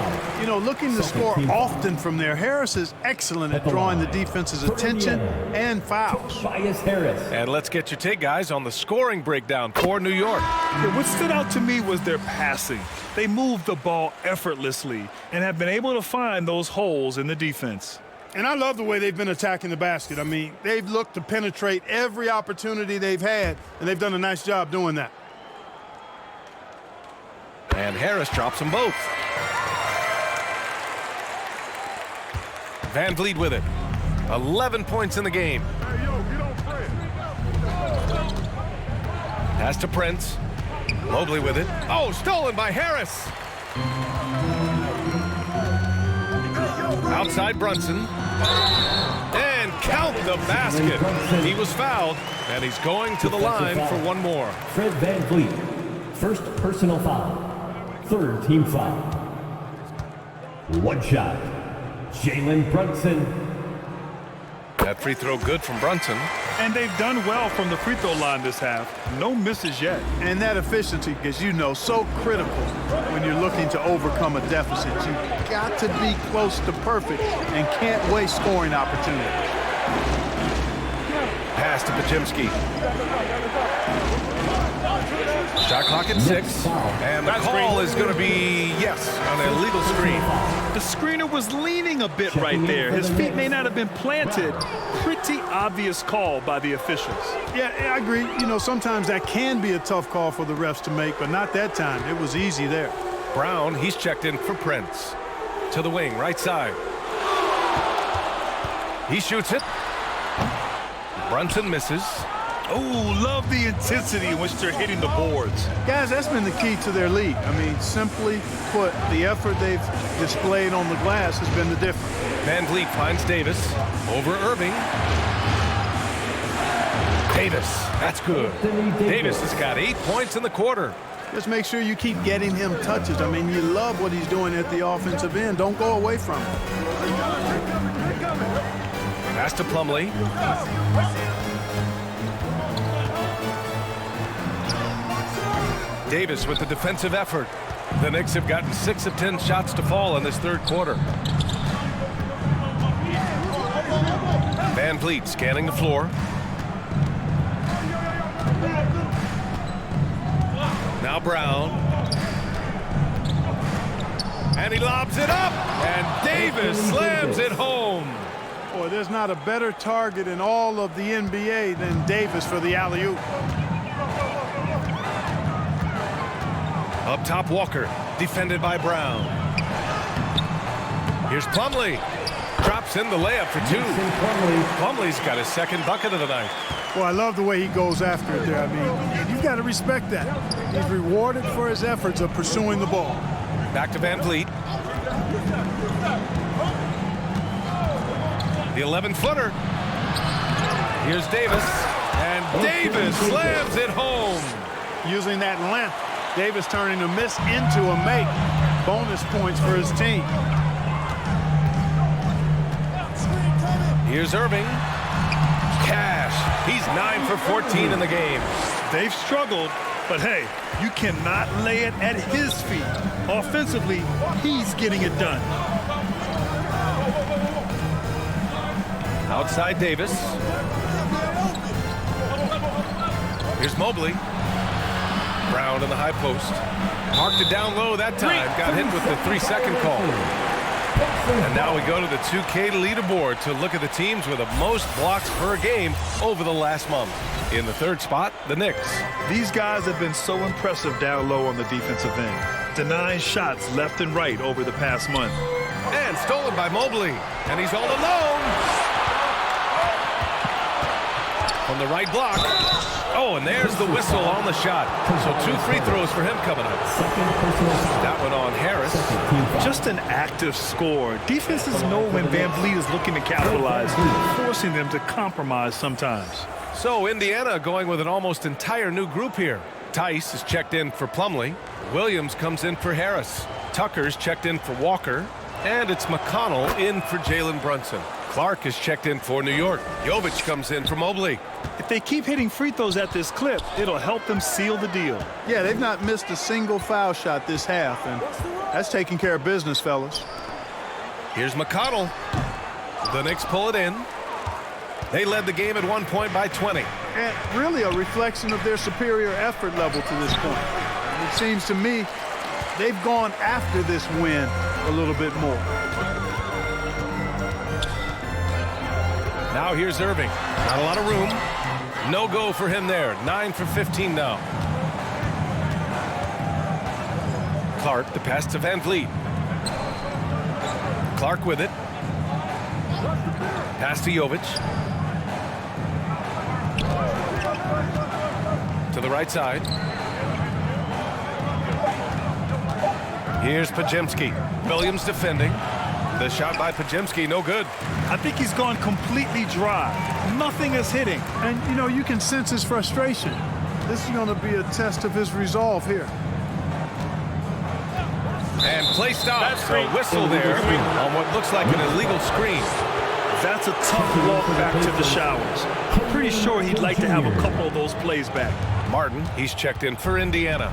You know, looking to score often from there, Harris is excellent at drawing the defense's attention and fouls. Tobias Harris. And let's get your take, guys, on the scoring breakdown for New York. Yeah, what stood out to me was their passing. They moved the ball effortlessly and have been able to find those holes in the defense. And I love the way they've been attacking the basket. I mean, they've looked to penetrate every opportunity they've had, and they've done a nice job doing that. And Harris drops them both. Van Vliet with it. 11 points in the game. Pass to Prince. Mobley with it. Oh, stolen by Harris. Outside Brunson. And count the basket. He was fouled, and he's going to the line for one more. Fred Van Vliet, first personal foul. Third team foul. One shot. Jalen Brunson. That free throw good from Brunson. And they've done well from the free throw line this half. No misses yet. And that efficiency, as you know, so critical when you're looking to overcome a deficit. You've got to be close to perfect and can't waste scoring opportunities. Pass to Podziemski. Shot clock at 6. And the call is going to be, yes, an illegal screen. The screener was leaning a bit right there. His feet may not have been planted. Pretty obvious call by the officials. Yeah, I agree. You know, sometimes that can be a tough call for the refs to make, but not that time. It was easy there. Brown, he's checked in for Prince. To the wing, right side. He shoots it. Brunson misses. Oh, love the intensity in which they're hitting the boards. Guys, that's been the key to their lead. I mean, simply put, the effort they've displayed on the glass has been the difference. Van Vliet finds Davis over Irving. Davis, that's good. Davis has got 8 points in the quarter. Just make sure you keep getting him touches. I mean, you love what he's doing at the offensive end. Don't go away from him. Pass to Plumlee. Davis with the defensive effort. The Knicks have gotten 6 of 10 shots to fall in this third quarter. Van Vliet scanning the floor. Now Brown. And he lobs it up. And Davis slams it home. Boy, there's not a better target in all of the NBA than Davis for the alley-oop. Up top, Walker, defended by Brown. Here's Plumlee. Drops in the layup for 2. Plumlee's got his second bucket of the night. Well, I love the way he goes after it there. I mean, you've got to respect that. He's rewarded for his efforts of pursuing the ball. Back to Van Vliet. The 11-footer. Here's Davis. And Davis slams it home. Using that length, Davis turning a miss into a make. Bonus points for his team. Here's Irving. Cash. He's 9 for 14 in the game. They've struggled, but hey, you cannot lay it at his feet. Offensively, he's getting it done. Outside Davis. Here's Mobley. Brown in the high post. Marked it down low that time. Got hit with the 3-second call. And now we go to the 2K leaderboard to look at the teams with the most blocks per game over the last month. In the third spot, the Knicks. These guys have been so impressive down low on the defensive end, denying shots left and right over the past month. And stolen by Mobley. And he's all alone. From the right block. Oh, and there's the whistle on the shot. So 2 free throws for him coming up. That one on Harris. Just an active score. Defenses know when Van Vliet is looking to capitalize, forcing them to compromise sometimes. So Indiana going with an almost entire new group here. Tice is checked in for Plumlee. Williams comes in for Harris. Tucker's checked in for Walker. And it's McConnell in for Jalen Brunson. Clark is checked in for New York. Jovic comes in for Mobley. If they keep hitting free throws at this clip, it'll help them seal the deal. Yeah, they've not missed a single foul shot this half, and that's taking care of business, fellas. Here's McConnell. The Knicks pull it in. They led the game at 1 point by 20. And really a reflection of their superior effort level to this point. It seems to me they've gone after this win a little bit more. Now here's Irving. Not a lot of room. No go for him there. 9 for 15 now. Clark, the pass to Van Vliet. Clark with it. Pass to Jovic. To the right side. Here's Podziemski. Williams defending. The shot by Podziemski, no good. I think he's gone completely dry. Nothing is hitting. And, you know, you can sense his frustration. This is going to be a test of his resolve here. And play stops. So whistle there on what looks like an illegal screen. That's a tough walk back to the showers. I'm pretty sure he'd like to have a couple of those plays back. Martin, he's checked in for Indiana.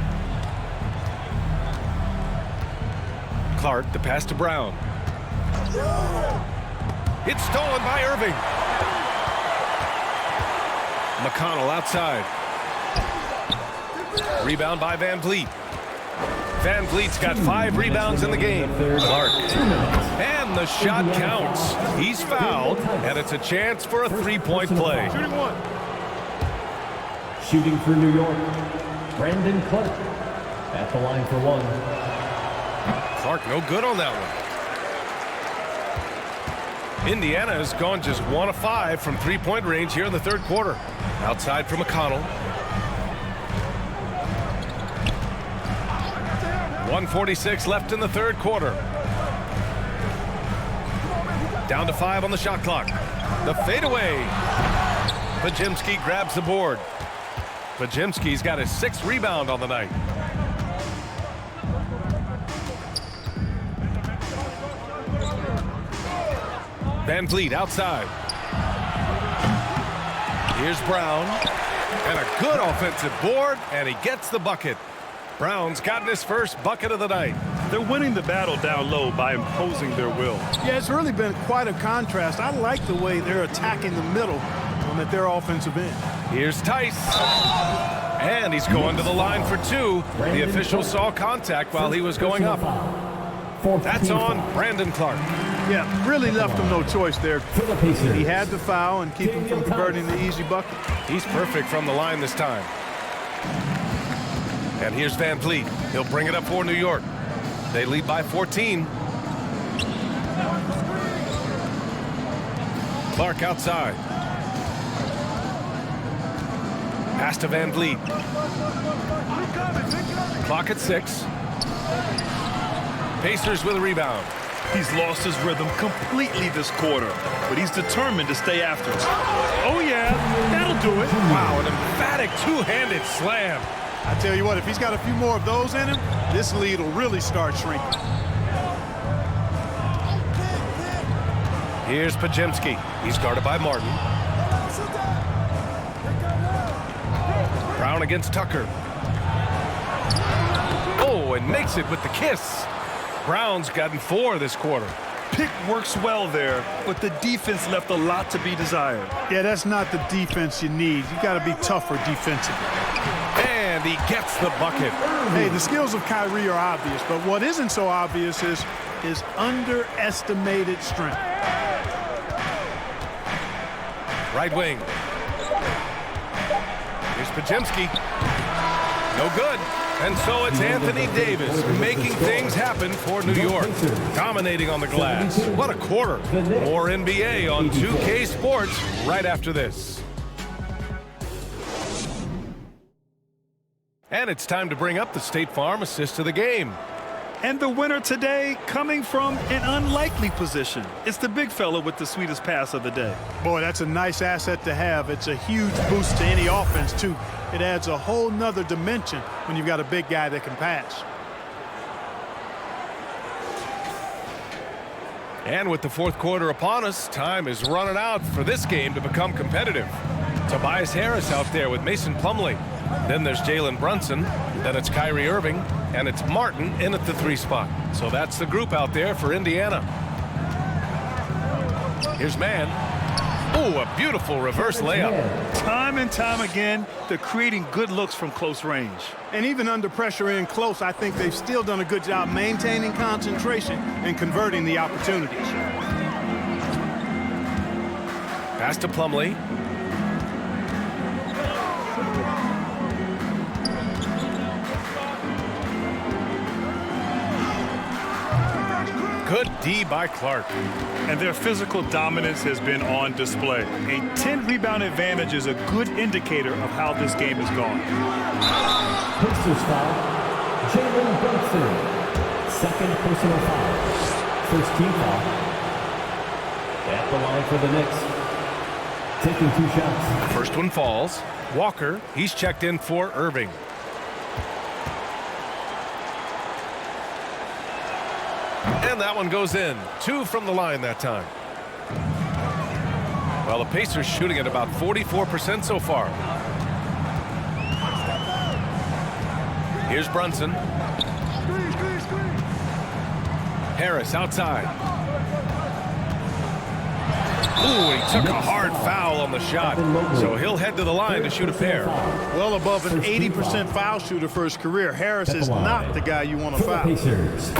Clark, the pass to Brown. It's stolen by Irving. McConnell outside. Rebound by Van Vliet. Van Vliet's got 5 rebounds in the game. Clark. And the shot counts. He's fouled, and it's a chance for a 3-point play. Shooting one. Shooting for New York, Brandon Clark at the line for 1. Clark no good on that one. Indiana has gone just 1 of 5 from 3-point range here in the third quarter. Outside for McConnell. 1:46 left in the third quarter. Down to 5 on the shot clock. The fadeaway. Podziemski grabs the board. Podziemski's got his 6th rebound on the night. Van Vliet outside. Here's Brown. And a good offensive board, and he gets the bucket. Brown's gotten his first bucket of the night. They're winning the battle down low by imposing their will. Yeah, it's really been quite a contrast. I like the way they're attacking the middle at their offensive end. Here's Tice. And he's going to the line for two. The official saw contact while he was going up. That's on Brandon Clark. Yeah, really left him no choice there. He had the foul and keep him from converting the easy bucket. He's perfect from the line this time. And here's Van Vliet. He'll bring it up for New York. They lead by 14. Clark outside. Pass to Van Vliet. Clock at 6. Pacers with a rebound. He's lost his rhythm completely this quarter, but he's determined to stay after it. Oh, yeah, that'll do it. Wow, an emphatic two-handed slam. I tell you what, if he's got a few more of those in him, this lead will really start shrinking. Here's Podziemski. He's guarded by Martin. Brown against Tucker. Oh, and makes it with the kiss. Brown's gotten 4 this quarter. Pick works well there, but the defense left a lot to be desired. Yeah, that's not the defense you need. You got to be tougher defensively. And he gets the bucket. Hey, the skills of Kyrie are obvious, but what isn't so obvious is his underestimated strength. Right wing. Here's Podziemski. No good. And so it's Anthony Davis making things happen for New York. Dominating on the glass. What a quarter. More NBA on 2K Sports right after this. And it's time to bring up the State Farm assist of the game. And the winner today coming from an unlikely position. It's the big fella with the sweetest pass of the day. Boy, that's a nice asset to have. It's a huge boost to any offense, too. It adds a whole nother dimension when you've got a big guy that can pass. And with the fourth quarter upon us, time is running out for this game to become competitive. Tobias Harris out there with Mason Plumlee. Then there's Jalen Brunson. Then it's Kyrie Irving. And it's Martin in at the 3 spot. So that's the group out there for Indiana. Here's Mann. Oh, a beautiful reverse layup. Time and time again, they're creating good looks from close range. And even under pressure in close, I think they've still done a good job maintaining concentration and converting the opportunities. Pass to Plumlee. Good D by Clark. And their physical dominance has been on display. A 10-rebound advantage is a good indicator of how this game has gone. Pacers foul, Jalen Brunson. Second personal foul. First team foul. At the line for the Knicks. Taking 2 shots. First one falls. Walker, he's checked in for Irving. And that one goes in. 2 from the line that time. Well, the Pacers shooting at about 44% so far. Here's Brunson. Harris outside. Ooh, he took a hard foul on the shot. So he'll head to the line to shoot a pair. Well above an 80% foul shooter for his career. Harris is not the guy you want to foul.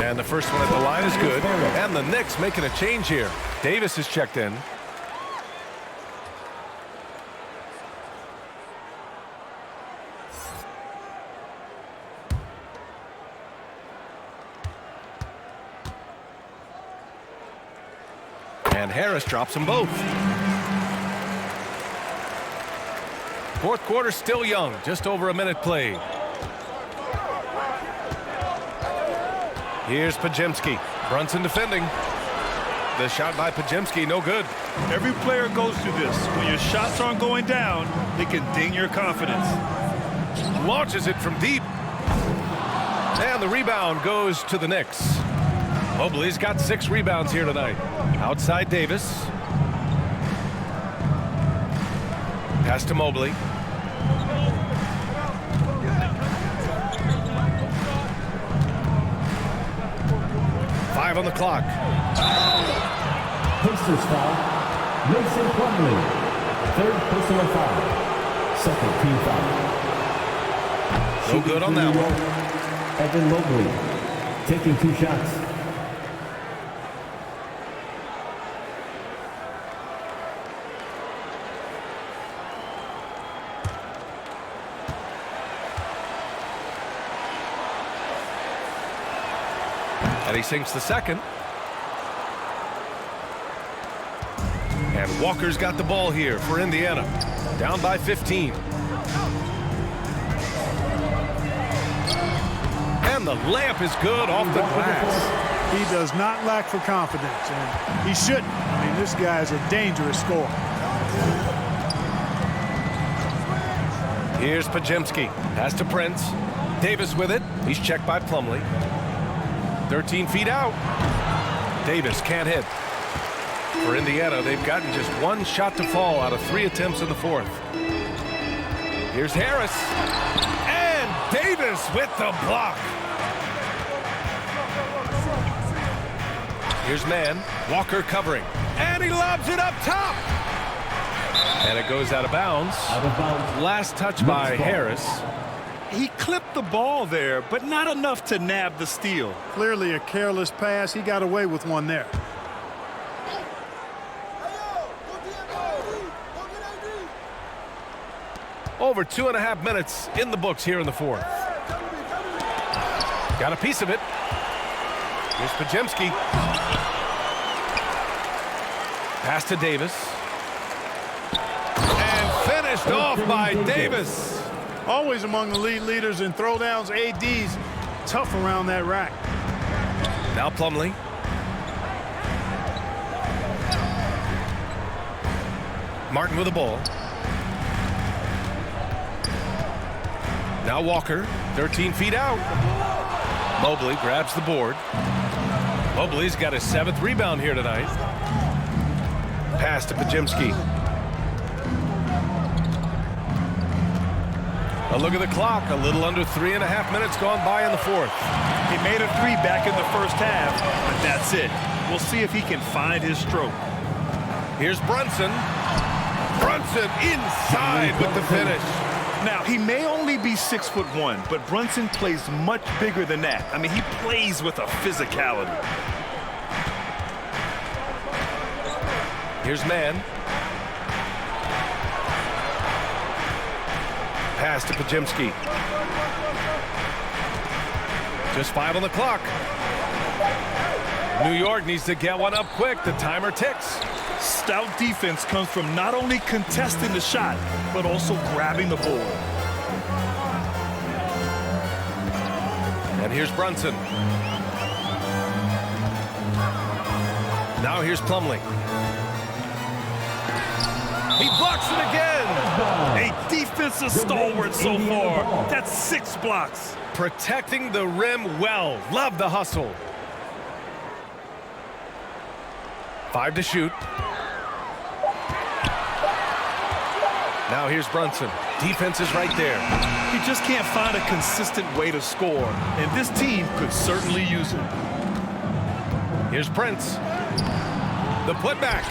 And the first one at the line is good. And the Knicks making a change here. Davis is checked in. And Harris drops them both. Fourth quarter still young, just over a minute played. Here's Podziemski. Brunson defending. The shot by Podziemski, no good. Every player goes through this. When your shots aren't going down, they can ding your confidence. Launches it from deep. And the rebound goes to the Knicks. Mobley's got 6 rebounds here tonight. Outside Davis. Pass to Mobley. 5 on the clock. Pacers foul. Mason Plumlee. Third personal foul. Second team foul. No good on that one. Evan Mobley taking 2 shots. And he sinks the second. And Walker's got the ball here for Indiana. Down by 15. And the layup is good off the glass. He does not lack for confidence, and he shouldn't. I mean, this guy is a dangerous scorer. Here's Podziemski. Pass to Prince. Davis with it. He's checked by Plumlee. 13 feet out. Davis can't hit. For Indiana, they've gotten just 1 shot to fall out of 3 attempts in the fourth. Here's Harris. And Davis with the block. Here's Mann. Walker covering. And he lobs it up top. And it goes out of bounds. Last touch by Harris. He clipped the ball there, but not enough to nab the steal. Clearly a careless pass. He got away with one there. Over 2.5 minutes in the books here in the fourth. Got a piece of it. Here's Podziemski. Pass to Davis. And finished off by Davis. Always among the lead leaders in throwdowns. AD's tough around that rack. Now Plumlee. Martin with the ball. Now Walker, 13 feet out. Mobley grabs the board. Mobley's got his 7th rebound here tonight. Pass to Podziemski. A look at the clock. A little under 3.5 minutes gone by in the fourth. He made a 3 back in the first half, but that's it. We'll see if he can find his stroke. Here's Brunson. Brunson inside with the finish. Now, he may only be 6'1", but Brunson plays much bigger than that. I mean, he plays with a physicality. Here's Mann. Pass to Podziemski. Just 5 on the clock. New York needs to get one up quick. The timer ticks. Stout defense comes from not only contesting the shot, but also grabbing the board. And here's Brunson. Now here's Plumlee. He blocks it again. A defensive stalwart so far. That's 6 blocks. Protecting the rim well. Love the hustle. 5 to shoot. Now here's Brunson. Defense is right there. He just can't find a consistent way to score, and this team could certainly use it. Here's Prince. The putback.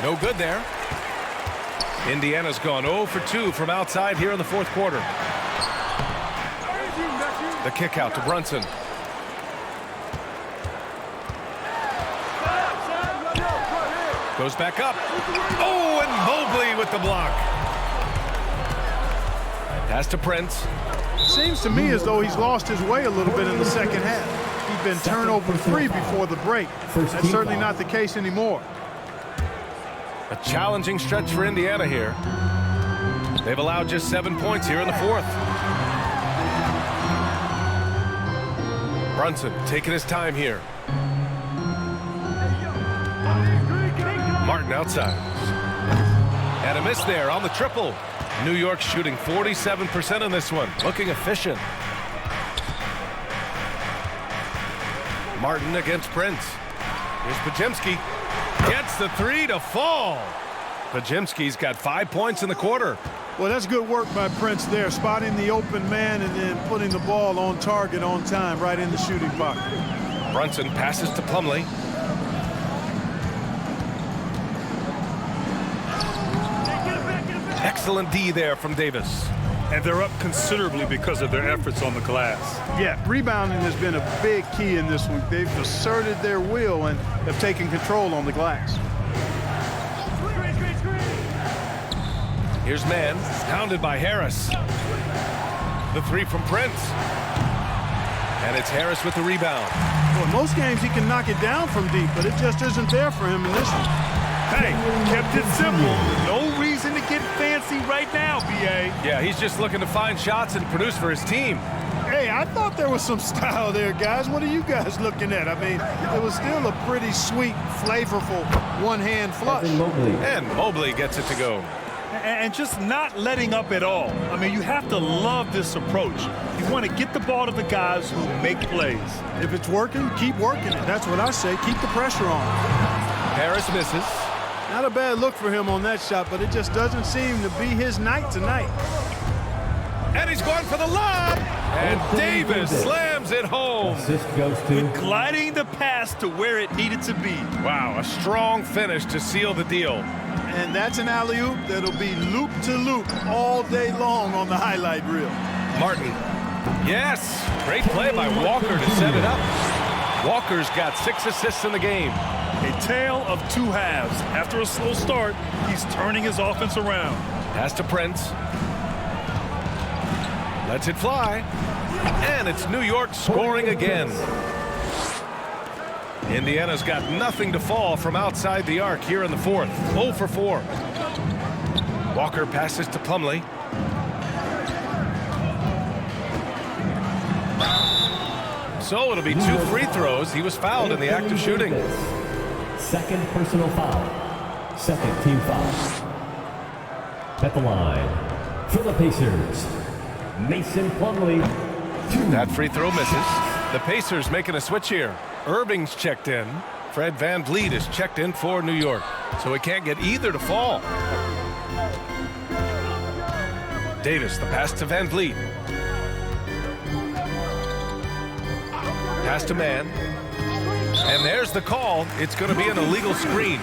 No good there. Indiana's gone 0 for 2 from outside here in the fourth quarter. The kick out to Brunson. Goes back up. Oh, and Mobley with the block. Pass to Prince. Seems to me as though he's lost his way a little bit in the second half. He's been turnover free before the break. That's certainly not the case anymore. A challenging stretch for Indiana here. They've allowed just 7 points here in the fourth. Brunson taking his time here. Martin outside. And a miss there on the triple. New York shooting 47% in this one. Looking efficient. Martin against Prince. Here's Podziemski. Gets the 3 to fall. Podziemski's got 5 points in the quarter. Well, that's good work by Prince there, spotting the open man and then putting the ball on target on time right in the shooting bucket. Brunson passes to Plumlee. Excellent D there from Davis. And they're up considerably because of their efforts on the glass. Yeah, rebounding has been a big key in this one. They've asserted their will and have taken control on the glass. Here's Mann, pounded by Harris. The three from Prince. And it's Harris with the rebound. Well, in most games he can knock it down from deep, but it just isn't there for him in this one. Hey, kept it simple. No reason to get fancy right now, B.A. Yeah, he's just looking to find shots and produce for his team. Hey, I thought there was some style there, guys. What are you guys looking at? I mean, it was still a pretty sweet, flavorful one-hand flush. And Mobley gets it to go. And just not letting up at all. I mean, you have to love this approach. You want to get the ball to the guys who make plays. If it's working, keep working it. That's what I say. Keep the pressure on. Harris misses. Not a bad look for him on that shot, but it just doesn't seem to be his night tonight. And he's going for the lob. And Davis slams it home. Assist goes to Gliding the pass to where it needed to be. Wow, a strong finish to seal the deal. And that's an alley-oop that'll be loop-to-loop all day long on the highlight reel. Martin. Yes. Great play by Walker to set it up. Walker's got 6 assists in the game. A tale of two halves. After a slow start, he's turning his offense around. Pass to Prince. Lets it fly. And it's New York scoring again. Indiana's got nothing to fall from outside the arc here in the fourth. 0 for 4. Walker passes to Plumlee. So it'll be 2 free throws. He was fouled in the act of shooting. Second personal foul. Second team foul. At the line for the Pacers, Mason Plumlee. That free throw misses. The Pacers making a switch here. Irving's checked in. Fred VanVleet is checked in for New York. So it can't get either to fall. Davis, the pass to VanVleet. Pass to Mann. And there's the call. It's going to be an illegal screen.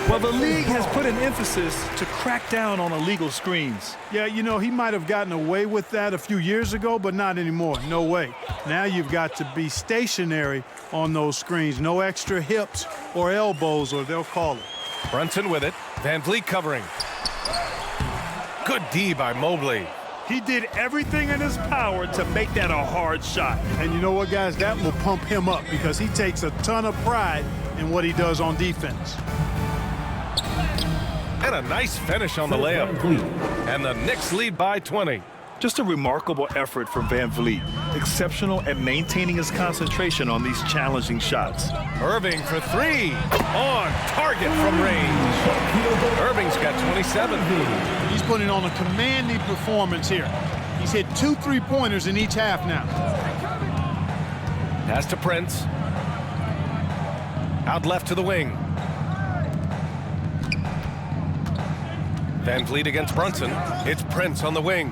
Well, the league has put an emphasis to crack down on illegal screens. Yeah, you know, he might have gotten away with that a few years ago, but not anymore. No way. Now you've got to be stationary on those screens. No extra hips or elbows, or they'll call it. Brunson with it. VanVleet covering. Good D by Mobley. He did everything in his power to make that a hard shot. And you know what, guys? That will pump him up because he takes a ton of pride in what he does on defense. And a nice finish on the layup. And the Knicks lead by 20. Just a remarkable effort from VanVleet. Exceptional at maintaining his concentration on these challenging shots. Irving for 3. On target from range. Irving's got 27. He's putting on a commanding performance here. He's hit 2 3-pointers in each half now. Pass to Prince. Out left to the wing. VanVleet against Brunson. It's Prince on the wing.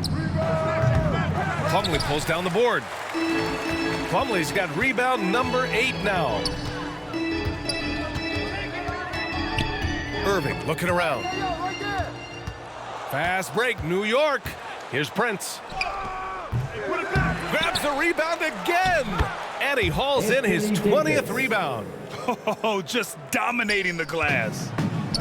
Plumlee pulls down the board. Plumlee's got rebound number 8 now. Irving looking around. Fast break, New York. Here's Prince. Grabs the rebound again. And he hauls in his 20th rebound. Oh, just dominating the glass.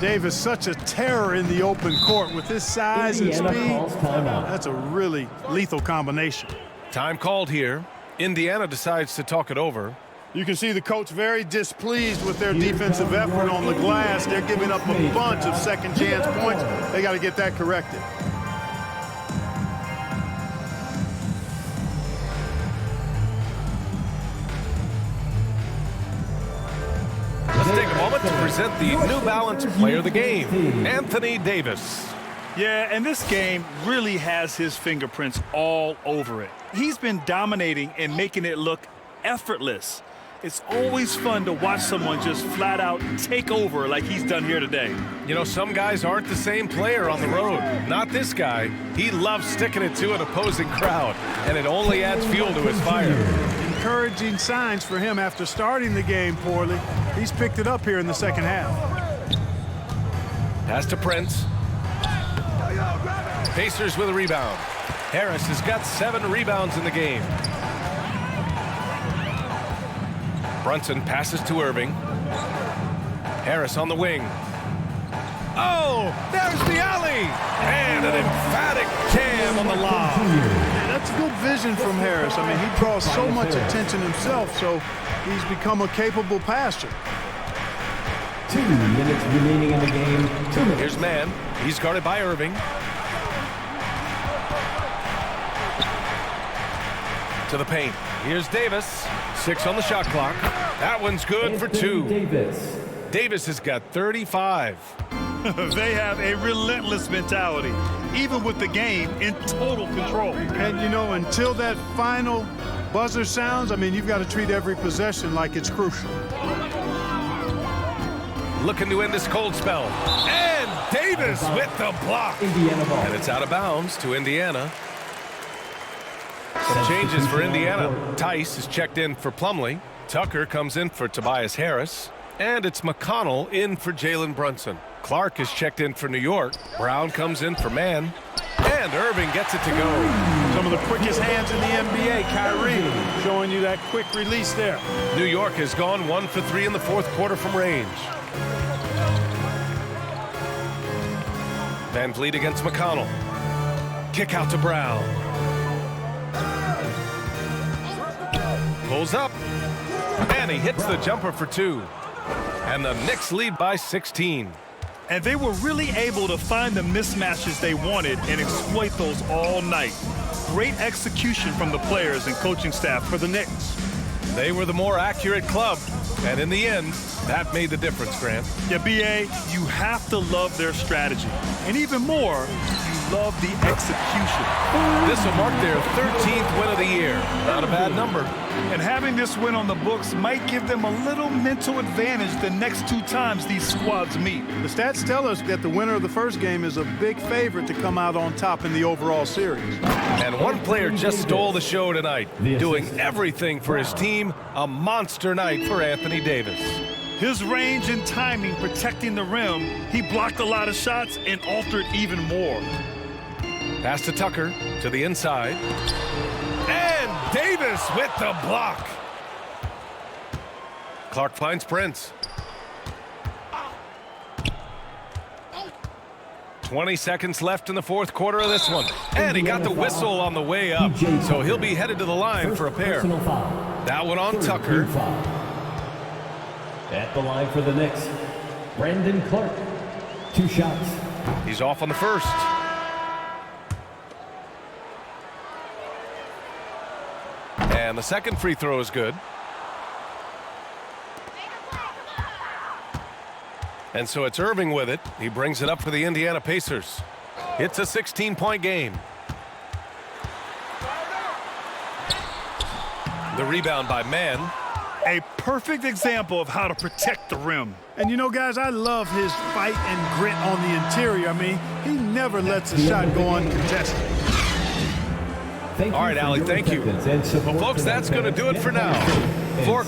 Davis, such a terror in the open court with his size and speed. That's a really lethal combination. Time called here. Indiana decides to talk it over. You can see the coach very displeased with their defensive effort on the glass. They're giving up a bunch of second chance points. They got to get that corrected. Let's take a moment to present the New Balance Player of the Game, Anthony Davis. Yeah, and this game really has his fingerprints all over it. He's been dominating and making it look effortless. It's always fun to watch someone just flat out take over like he's done here today. You know, some guys aren't the same player on the road. Not this guy. He loves sticking it to an opposing crowd, and it only adds fuel to his fire. encouraging signs for him after starting the game poorly. He's picked it up here in the second half. Pass to Prince. Pacers with a rebound. Harris has got 7 rebounds in the game. Brunson passes to Irving. Harris on the wing. Oh, there's the alley! And an emphatic jam on the lob. That's good vision from Harris. I mean, he draws so much attention himself, so he's become a capable passer. 2 minutes remaining in the game. 2 minutes. Here's Mann. He's guarded by Irving. To the paint. Here's Davis. 6 on the shot clock. That one's good for 2. Davis has got 35. They have a relentless mentality, even with the game in total control. And, you know, until that final buzzer sounds, I mean, you've got to treat every possession like it's crucial. Looking to end this cold spell. And Davis with the block. Indiana ball. And it's out of bounds to Indiana. Some changes for Indiana. Tice is checked in for Plumlee. Tucker comes in for Tobias Harris. And it's McConnell in for Jalen Brunson. Clark is checked in for New York. Brown comes in for Mann. And Irving gets it to go. Some of the quickest hands in the NBA. Kyrie showing you that quick release there. New York has gone 1 for 3 in the fourth quarter from range. Van Vliet against McConnell. Kick out to Brown. Pulls up. And he hits the jumper for 2. And the Knicks lead by 16. And they were really able to find the mismatches they wanted and exploit those all night. Great execution from the players and coaching staff for the Knicks. They were the more accurate club. And in the end, that made the difference, Grant. Yeah, B.A., you have to love their strategy. And even more, you love the execution. This will mark their 13th win of the year. Not a bad number. And having this win on the books might give them a little mental advantage the next 2 times these squads meet. The stats tell us that the winner of the first game is a big favorite to come out on top in the overall series. And one player just stole the show tonight, doing everything for his team. A monster night for Anthony Davis. His range and timing protecting the rim, he blocked a lot of shots and altered even more. Pass to Tucker, to the inside. And Davis with the block. Clark finds Prince. 20 seconds left in the fourth quarter of this one. And he got the whistle on the way up. So he'll be headed to the line for a pair. That one on Tucker. At the line for the Knicks, Brandon Clark. 2 shots. He's off on the first. And the second free throw is good. And so it's Irving with it. He brings it up for the Indiana Pacers. It's a 16-point game. The rebound by Mann. A perfect example of how to protect the rim. And you know, guys, I love his fight and grit on the interior. I mean, he never lets a shot go uncontested. All right, Allie, thank you. Well, folks, that's going to do it for now. For